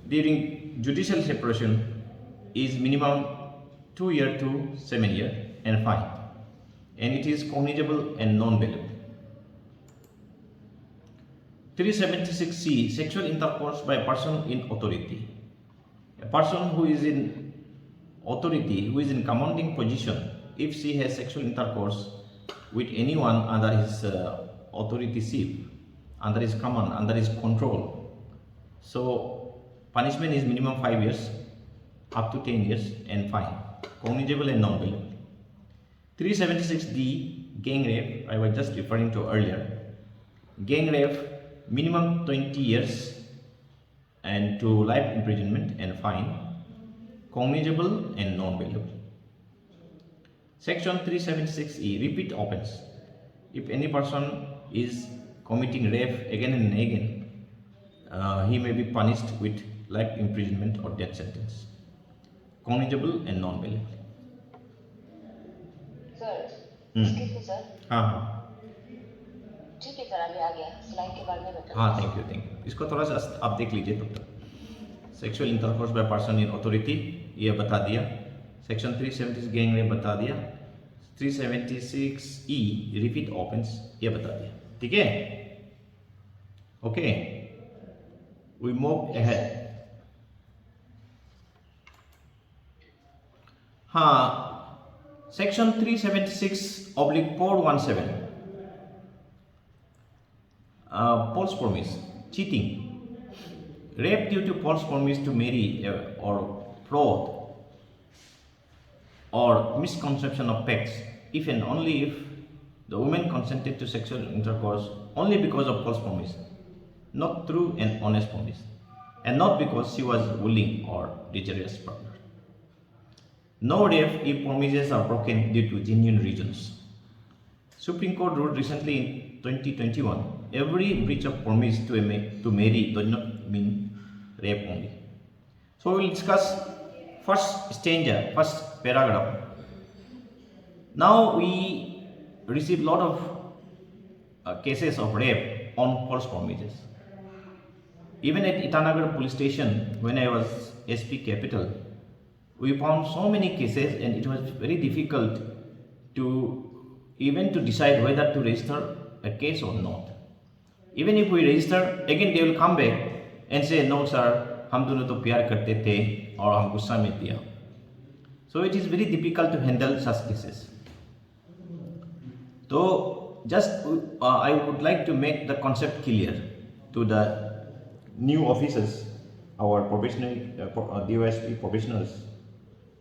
during judicial separation is minimum 2 years to 7 years and fine, and it is cognizable and non-bailable. 376C, sexual intercourse by a person in authority. A person who is in authority, who is in commanding position, if she has sexual intercourse with anyone under his authority, under his command, under his control, so punishment is minimum 5 years up to 10 years and fine, cognizable and non-bailable. 376D, gang rape, I was just referring to earlier. Gang rape, minimum 20 years and to life imprisonment and fine, cognizable and non-bailable. Section 376E, repeat offense. If any person is committing rape again and again, he may be punished with life imprisonment or death sentence, cognizable and non-bailable. Sir hmm. excuse me sir, हाँ हाँ ठीक है sir, अभी आ गया slide के बारे में बता। हाँ, थैंक यू। इसको थोड़ा सा आप देख लीजिए तब तक। Sexual intercourse by person in authority ये बता दिया, सेक्शन 376 गैंग रेप बता दिया, 376E रिपीट ऑफेंस ये बता दिया। ठीक है, ओके, वी मूव अहेड। हाँ, section 376/417 false promise, cheating, rape due to false promise to marry or fraud or misconception of facts, if and only if the woman consented to sexual intercourse only because of false promise, not through an honest promise, and not because she was willing or desirous partner. No rape if promises are broken due to genuine reasons. Supreme Court ruled recently in 2021, every breach of promise to marry does not mean rape only. So we will discuss first stanza, first paragraph. Now we receive lot of cases of rape on false promises. Even at Itanagar police station, when I was SP Capital, we found so many cases, and it was very difficult to decide whether to register a case or not. Even if we register, again they will come back and say, no sir, हम दोनों तो प्यार करते थे और हम गुस्सा में दिया. So it is very difficult to handle such cases. So just I would like to make the concept clear to the new officers, our professional DOSP professionals,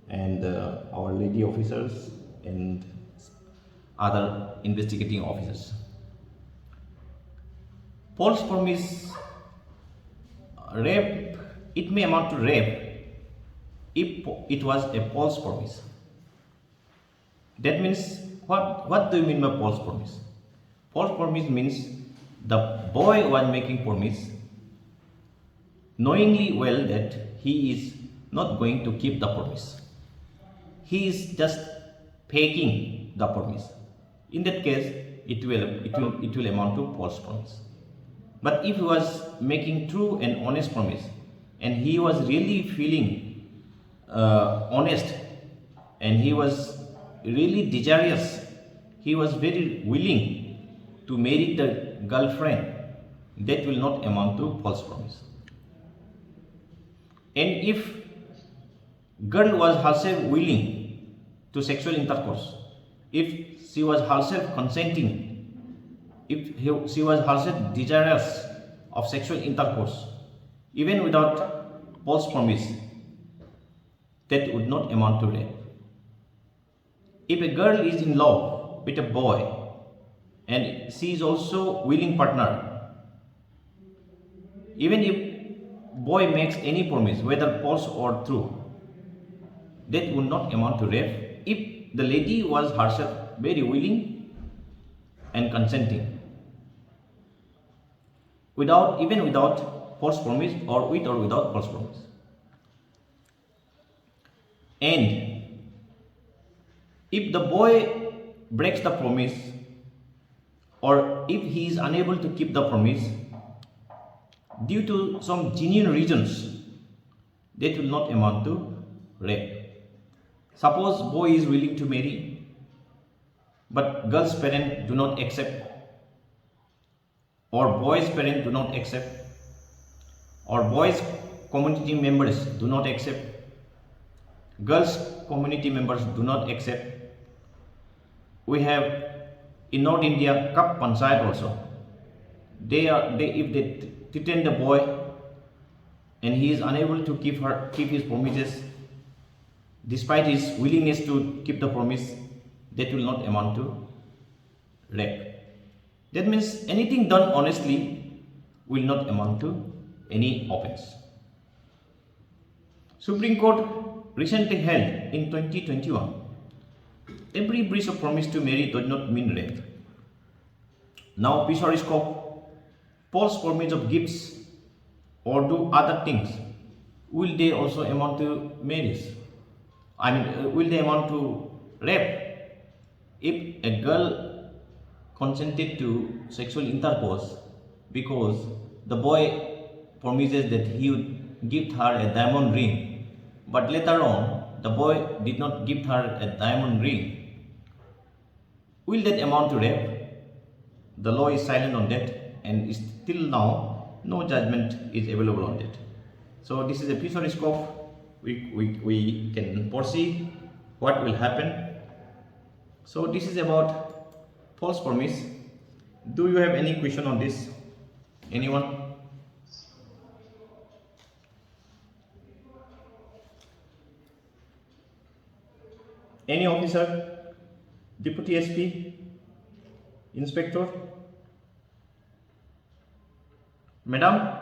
and our lady officers and other investigating officers. False promise, rape, it may amount to rape if it was a false promise. That means, what do you mean by false promise? False promise means the boy was making promise knowingly well that he is not going to keep the promise. He is just faking the promise. In that case, it will amount to false promise. But if he was making true and honest promise, and he was really feeling honest, and he was really desirous, he was very willing to marry the girlfriend, that will not amount to false promise. And if girl was herself willing to sexual intercourse, if she was herself consenting, she was herself desirous of sexual intercourse, even without Paul's promise, that would not amount to rape. If a girl is in love with a boy and she is also willing partner, even if boy makes any promise, whether false or true, that would not amount to rape if the lady was herself very willing and consenting, even without false promise or with or without false promise. And if the boy breaks the promise or if he is unable to keep the promise due to some genuine reasons, that will not amount to rape. Suppose boy is willing to marry, but girl's parents do not accept, or boy's parents do not accept, or boy's community members do not accept, girls' community members do not accept. We have in North India Kap Panchayat also. If they threaten the boy and he is unable to keep his promises, despite his willingness to keep the promise, that will not amount to rape. That means anything done honestly will not amount to any offense. Supreme Court recently held in 2021, every breach of promise to marry does not mean rape. Now, Pishori scope, false promise of gifts or do other things, will they also amount to marriage? Will they amount to rape? If a girl consented to sexual intercourse because the boy promises that he would give her a diamond ring, but later on the boy did not give her a diamond ring, will that amount to rape? The law is silent on that, and still now no judgment is available on that. So this is a future scope. We can foresee what will happen. So this is about false promise. Do you have any question on this? Anyone? Any officer? Deputy SP? Inspector? Madam?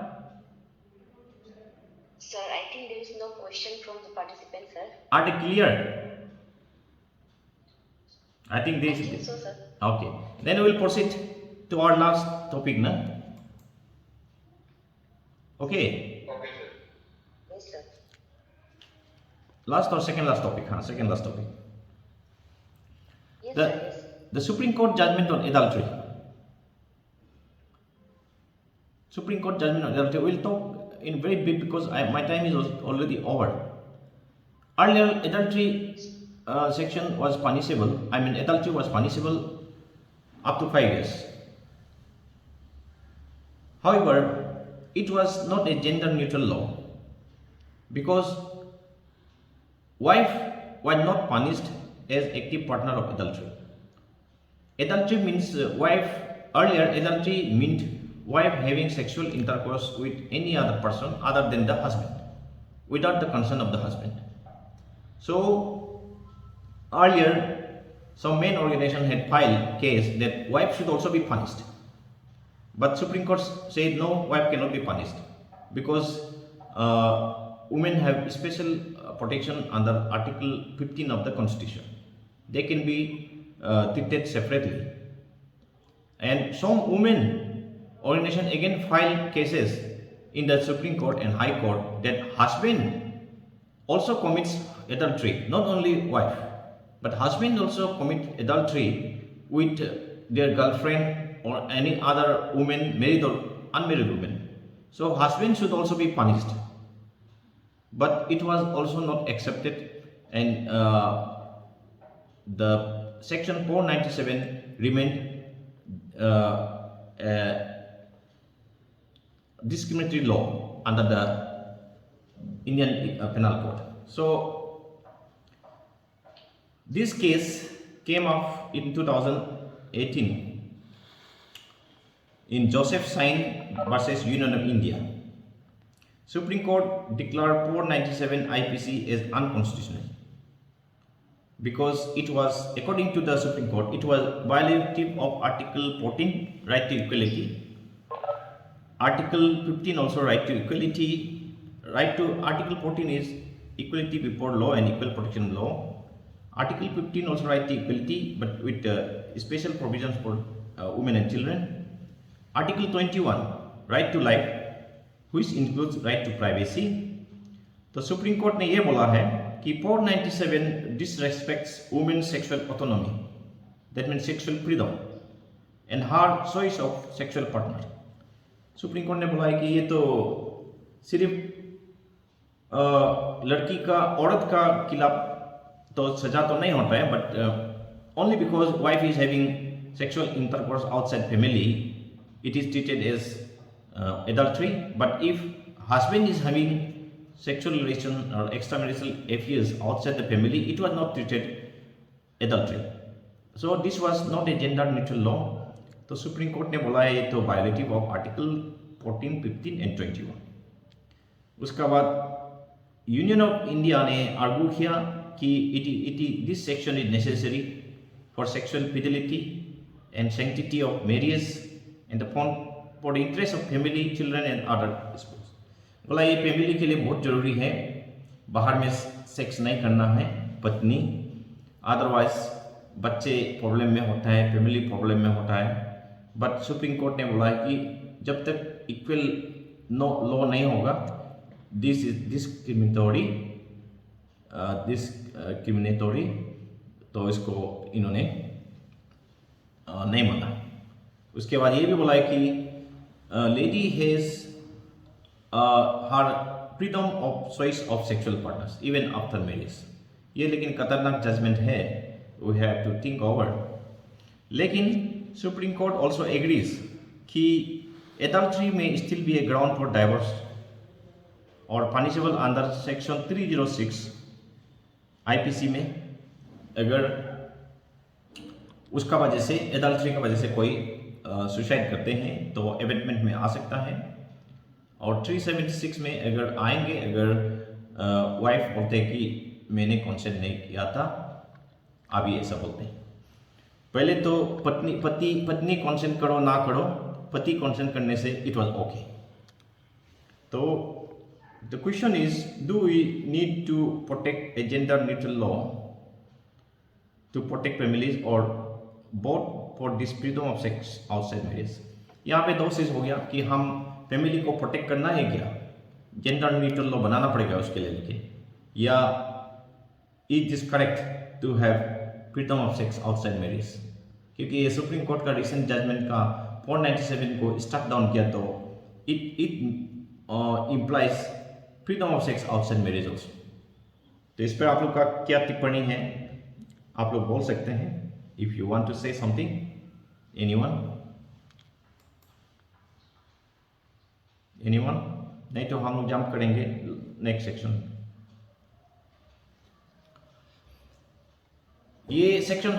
Sir, I think there is no question from the participant, sir. Are they clear? I think I think so, sir. Okay. Then we will proceed to our last topic, na? Okay. Okay, sir. Yes, sir. Last or second last topic? Second last topic. Yes, sir. Yes. The Supreme Court judgment on adultery. Supreme Court judgment on adultery. We'll talk in very brief because my time is already over. Earlier, adultery section was punishable. Adultery was punishable up to 5 years. However, it was not a gender neutral law because wife was not punished as active partner of adultery. Adultery means earlier adultery meant wife having sexual intercourse with any other person other than the husband without the consent of the husband. So earlier some men organization had filed case that wife should also be punished, but Supreme Court said no, wife cannot be punished because women have special protection under Article 15 of the Constitution. They can be treated separately, and some women organization again filed cases in the Supreme Court and High Court that husband also commits adultery, not only wife, but husband also commit adultery with their girlfriend or any other woman, married or unmarried woman. So husband should also be punished, but it was also not accepted, and the section 497 remained discriminatory law under the Indian Penal Code. So This case came up in 2018 in Joseph Sain versus Union of India. Supreme Court declared 497 IPC as unconstitutional because it was, according to the Supreme Court, it was violative of Article 14, right to equality. Article 15 also right to equality. Article 14 is equality before law and equal protection law. Article 15 also right to equality, but with special provisions for women and children. Article 21 right to life, which includes right to privacy. तो supreme court ने यह बोला है कि 497 disrespects women's sexual autonomy, that means sexual freedom and her choice of sexual partner. Supreme court ने बोला है कि ये तो सिर्फ लड़की का, औरत का खिलाफ तो सजा तो नहीं होता है, but only because wife is having sexual intercourse outside family, it is treated as adultery. But if husband is having sexual relation or extramarital affairs outside the family, it was not treated adultery. So this was not a gender neutral law. तो supreme court ने बोला है ये तो violative of article 14, 15 and 21. उसका बाद union of India ने argue किया कि this section is necessary for sexual Fidelity and sanctity of marriage and for the interest of family, children and other sports. बोला ये फैमिली के लिए बहुत ज़रूरी है, बाहर में सेक्स नहीं करना है पत्नी, अदरवाइज बच्चे प्रॉब्लम में होता है, फैमिली प्रॉब्लम में होता है. बट सुप्रीम कोर्ट ने बोला है कि जब तक इक्वल लॉ नहीं होगा, दिस इज डिस्क्रिमिनेटरी, तो इसको इन्होंने नहीं माना. उसके बाद ये भी बोला है कि lady has her freedom of choice of sexual partners even after marriage. ये लेकिन खतरनाक जजमेंट है, we have to think over. लेकिन सुप्रीम कोर्ट ऑल्सो एग्रीज कि adultery may still be a ground for divorce और पनिशेबल अंडर सेक्शन 306 आईपीसी में. अगर उसका वजह से, एडल्ट्री की वजह से कोई सुसाइड करते हैं तो अबेटमेंट में आ सकता है. और 376 में अगर आएंगे, अगर वाइफ बोलते हैं कि मैंने कॉन्सेंट नहीं किया था, अभी ऐसा बोलते हैं. पहले तो पत्नी कॉन्सेंट करो ना करो, पति कॉन्सेंट करने से इट वाज ओके. तो the question is, do we need to protect a gender neutral law to protect families और both for this freedom of sex outside marriage. यहाँ पे दो चीज हो गया कि हम फैमिली को प्रोटेक्ट करना है क्या, जेंडर न्यूट्रल लॉ बनाना पड़ेगा उसके लिए, लेकिन या is this correct to have freedom of sex outside marriage. क्योंकि ये सुप्रीम कोर्ट का रिसेंट जजमेंट का 497 को स्ट्रक डाउन किया, तो it implies freedom of sex outside marriage also. तो इस पर आप लोग का क्या टिप्पणी है, आप लोग बोल सकते हैं. If you want to say something, anyone? नहीं तो हम लोग जंप करेंगे नेक्स्ट सेक्शन. ये सेक्शन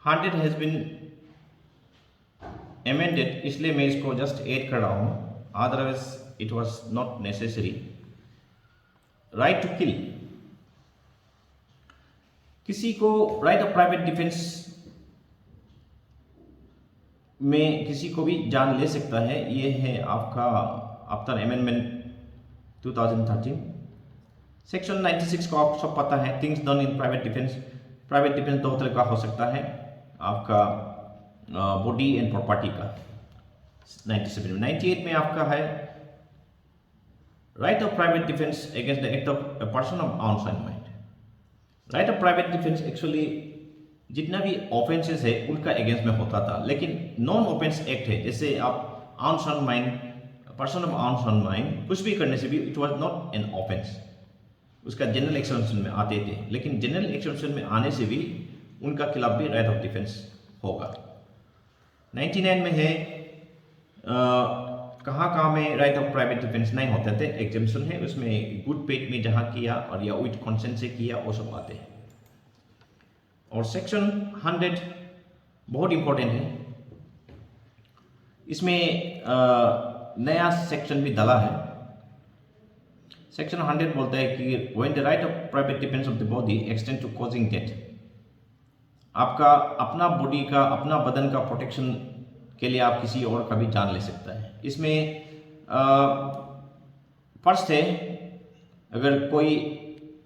100 हैज बीन अमेंडेड, इसलिए मैं इसको जस्ट ऐड कर रहा हूं, otherwise it was not necessary. Right to kill, किसी को राइट ऑफ प्राइवेट डिफेंस में किसी को भी जान ले सकता है. ये है आपका आफ्टर अमेंडमेंट 2013. सेक्शन 96 को आप सब पता है, things done in private defence. Private defence दो तरह का हो सकता है, आपका बॉडी एंड प्रॉपर्टी का. 97 में 98 में आपका है right of private defence against the act of a person of unsigned mind. Right of private defence actually जितना भी ऑफेंसेस है उनका अगेंस्ट में होता था, लेकिन नॉन ऑफेंस एक्ट है, जैसे आप unsound mind, person of unsound mind कुछ भी करने से भी it was not an offence, उसका जनरल एक्सेप्शन में आते थे. लेकिन जनरल एक्सेप्शन में आने से भी उनका खिलाफ भी राइट ऑफ डिफेंस होगा. 99 में है कहाँ में राइट ऑफ प्राइवेट डिफेंस नहीं होते थे, एग्जाम्पशन है उसमें गुड फेथ में जहाँ किया और या विद कंसेंट से किया वो सब आते हैं। और सेक्शन 100 बहुत इंपॉर्टेंट है, इसमें नया सेक्शन भी डाला है। सेक्शन 100 बोलता है कि when the right of private defence of the body extend to causing death, आपका अपना बॉडी का अपना बदन का प्रोटेक्शन के लिए आप किसी और का भी जान ले सकता है। इसमें फर्स्ट है, अगर कोई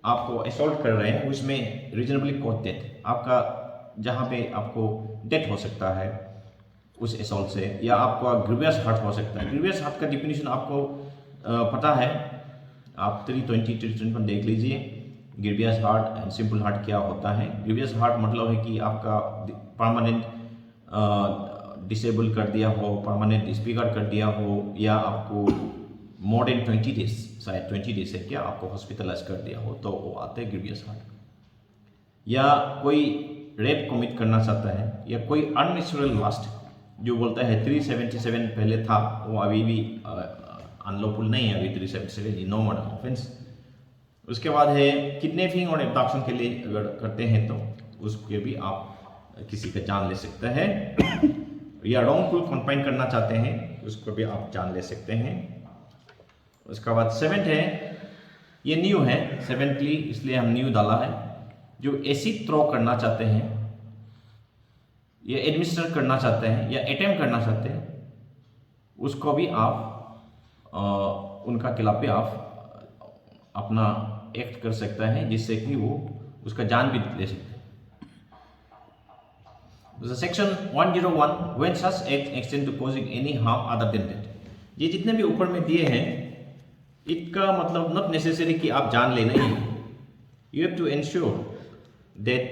आपको असॉल्ट कर रहे हैं उसमें रीजनेबली कॉज डेथ, आपका जहाँ पे आपको डेथ हो सकता है उस असॉल्ट से, या आपका ग्रीवियस हर्ट हो सकता है। ग्रीवियस हर्ट का डिफिनीशन आपको पता है, आप 320 देख लीजिए grievous heart and simple heart क्या होता है। ग्रीवियस हार्ट मतलब है कि आपका परमानेंट डिसेबल कर दिया हो, परमानेंट डिसफिगर कर दिया हो, या आपको मोर देन 20 डेज, शायद 20 डेज है क्या, आपको हॉस्पिटलाइज कर दिया हो, तो वो आते हैं ग्रीवियस हार्ट। या कोई रेप कमिट करना चाहता है, या कोई अननेचुरल लास्ट जो बोलता है 377 पहले था वो अभी भी अनलॉफुल नहीं है, अभी 377 नो मर्डर ऑफेंस। उसके बाद है किडनैपिंग और एब्डक्शन के लिए अगर करते हैं तो उसके भी आप किसी का जान ले सकते हैं। या रॉन्गफुल कन्फाइन करना चाहते हैं उसको भी आप जान ले सकते हैं। उसके बाद 7th है, ये न्यू है 7thly इसलिए हम न्यू डाला है, जो एसिड थ्रो करना चाहते हैं या एडमिनिस्टर करना चाहते हैं या अटेम्प्ट करना चाहते हैं, उसको भी आप उनका खिलाफ भी आप अपना एक्ट कर सकता है जिससे कि वो उसका जान भी ले सकते हैं। Section 101 when such act extend to causing any harm other than death, ये जितने भी ऊपर में दिए हैं इसका मतलब नॉट नेसेसरी कि आप जान ले, नहीं, you have to ensure that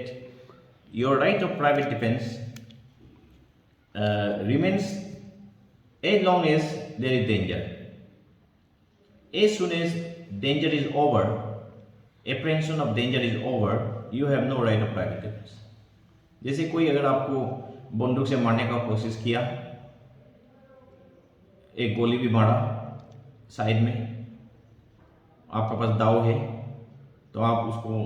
your right of private defence remains as long as there is danger. As soon as danger is over, apprehension of danger is over, you have no right of private defense. जैसे कोई अगर आपको बंदूक से मारने का कोशिश किया, एक गोली भी मारा साइड में, आपके पास दाव है तो आप उसको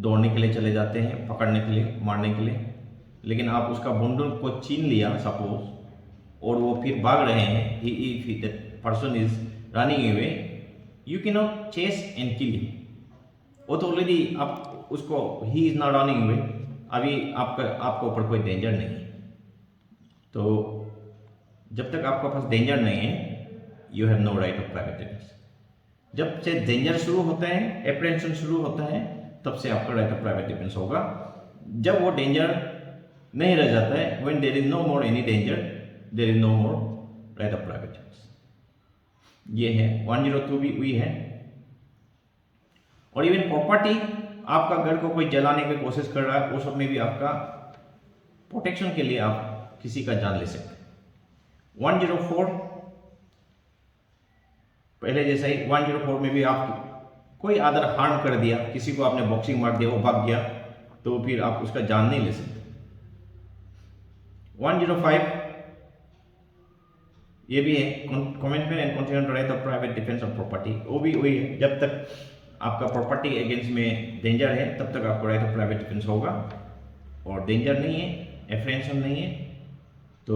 दौड़ने के लिए चले जाते हैं, पकड़ने के लिए, मारने के लिए, लेकिन आप उसका बंदूक को छीन लिया सपोज, और वो फिर भाग रहे हैं, if that person is running away, you cannot chase and kill him. वो तो ऑलरेडी आप उसको, he is not running away, अभी आपके ऊपर कोई डेंजर नहीं है, तो जब तक आपके पास डेंजर नहीं है you have no right of private defence. जब से डेंजर शुरू होता है, एप्रहेंशन शुरू होता है, तब से आपका राइट ऑफ प्राइवेट डिफेंस होगा। जब वो डेंजर नहीं रह जाता है, when there is no more any danger, there is no more right of private defense। ये है 102 भी वही है। और इवन प्रॉपर्टी, आपका घर को कोई जलाने की कोशिश कर रहा है, वो सब में भी आपका प्रोटेक्शन के लिए आप किसी का जान ले सकते हैं। 104 पहले जैसा ही, 104 में भी आप कोई अदर हार्म कर दिया, किसी को आपने बॉक्सिंग मार दिया, वो भाग गया, तो फिर आप उसका जान नहीं ले सकते। 105 ये भी है, commitment and continuing right of private defence of property, वो भी वही है, जब तक आपका प्रॉपर्टी अगेंस्ट में डेंजर है तब तक आपको राइट ऑफ प्राइवेट डिफेंस होगा, और डेंजर नहीं है, एप्रहेंशन नहीं है, तो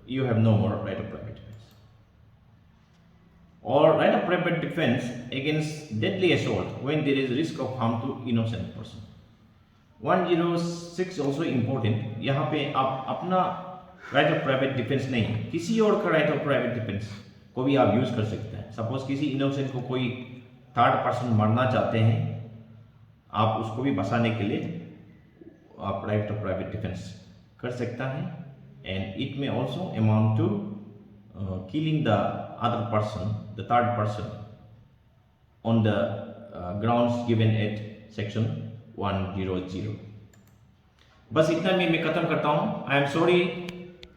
you have no more right of private defence. और right of private defence against deadly assault when there is risk of harm to innocent person. 106 also important, यहाँ पे आप अपना राइट ऑफ प्राइवेट डिफेंस नहीं, किसी और का राइट ऑफ प्राइवेट डिफेंस को भी आप यूज कर सकते हैं। सपोज किसी इनोसेंट को कोई थर्ड पर्सन मारना चाहते हैं, आप उसको भी बचाने के लिए आप राइट ऑफ प्राइवेट डिफेंस कर सकता है, and it may also amount to killing the other person, the third person on the grounds given at section 100। बस इतना में मैं खत्म करता हूँ। आई एम सॉरी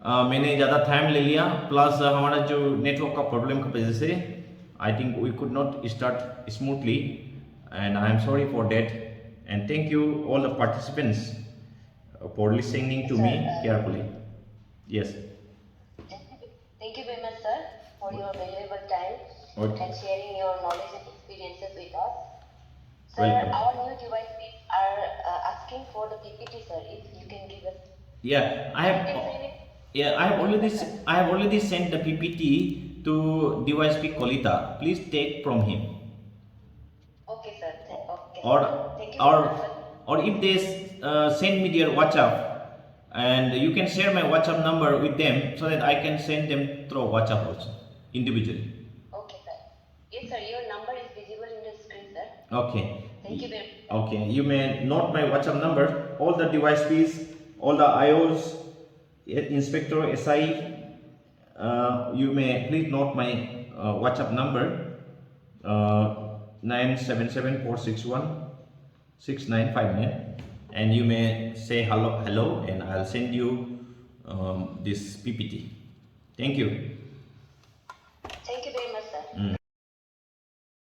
मैंने ज़्यादा टाइम ले लिया, प्लस हमारा जो नेटवर्क का प्रॉब्लम की वजह से I think we could not start smoothly, and I am sorry for that, and thank you all the participants for listening to me carefully. Yes, Thank you very much, sir. your valuable time Okay. and sharing your knowledge and experiences with us. Sir, Welcome. our new devices are asking for the PPT, sir. If you can give us. Yeah, I You can have. send it. Yeah, I have already sent the PPT to DYSP Kolita. Please take from him. Okay, sir. Okay, Or sir. Thank you or very much, sir. or if they send me their WhatsApp, and you can share my WhatsApp number with them so that I can send them through WhatsApp also individually. Okay, sir. Yes, sir. Your number is visible in the screen, sir. Okay. Thank you very much. Okay. You may note my WhatsApp number. All the device fees, all the IOs, inspector, SI. You may please note my WhatsApp number. 977-461-6959, and you may say hello, and I'll send you this PPT. Thank you.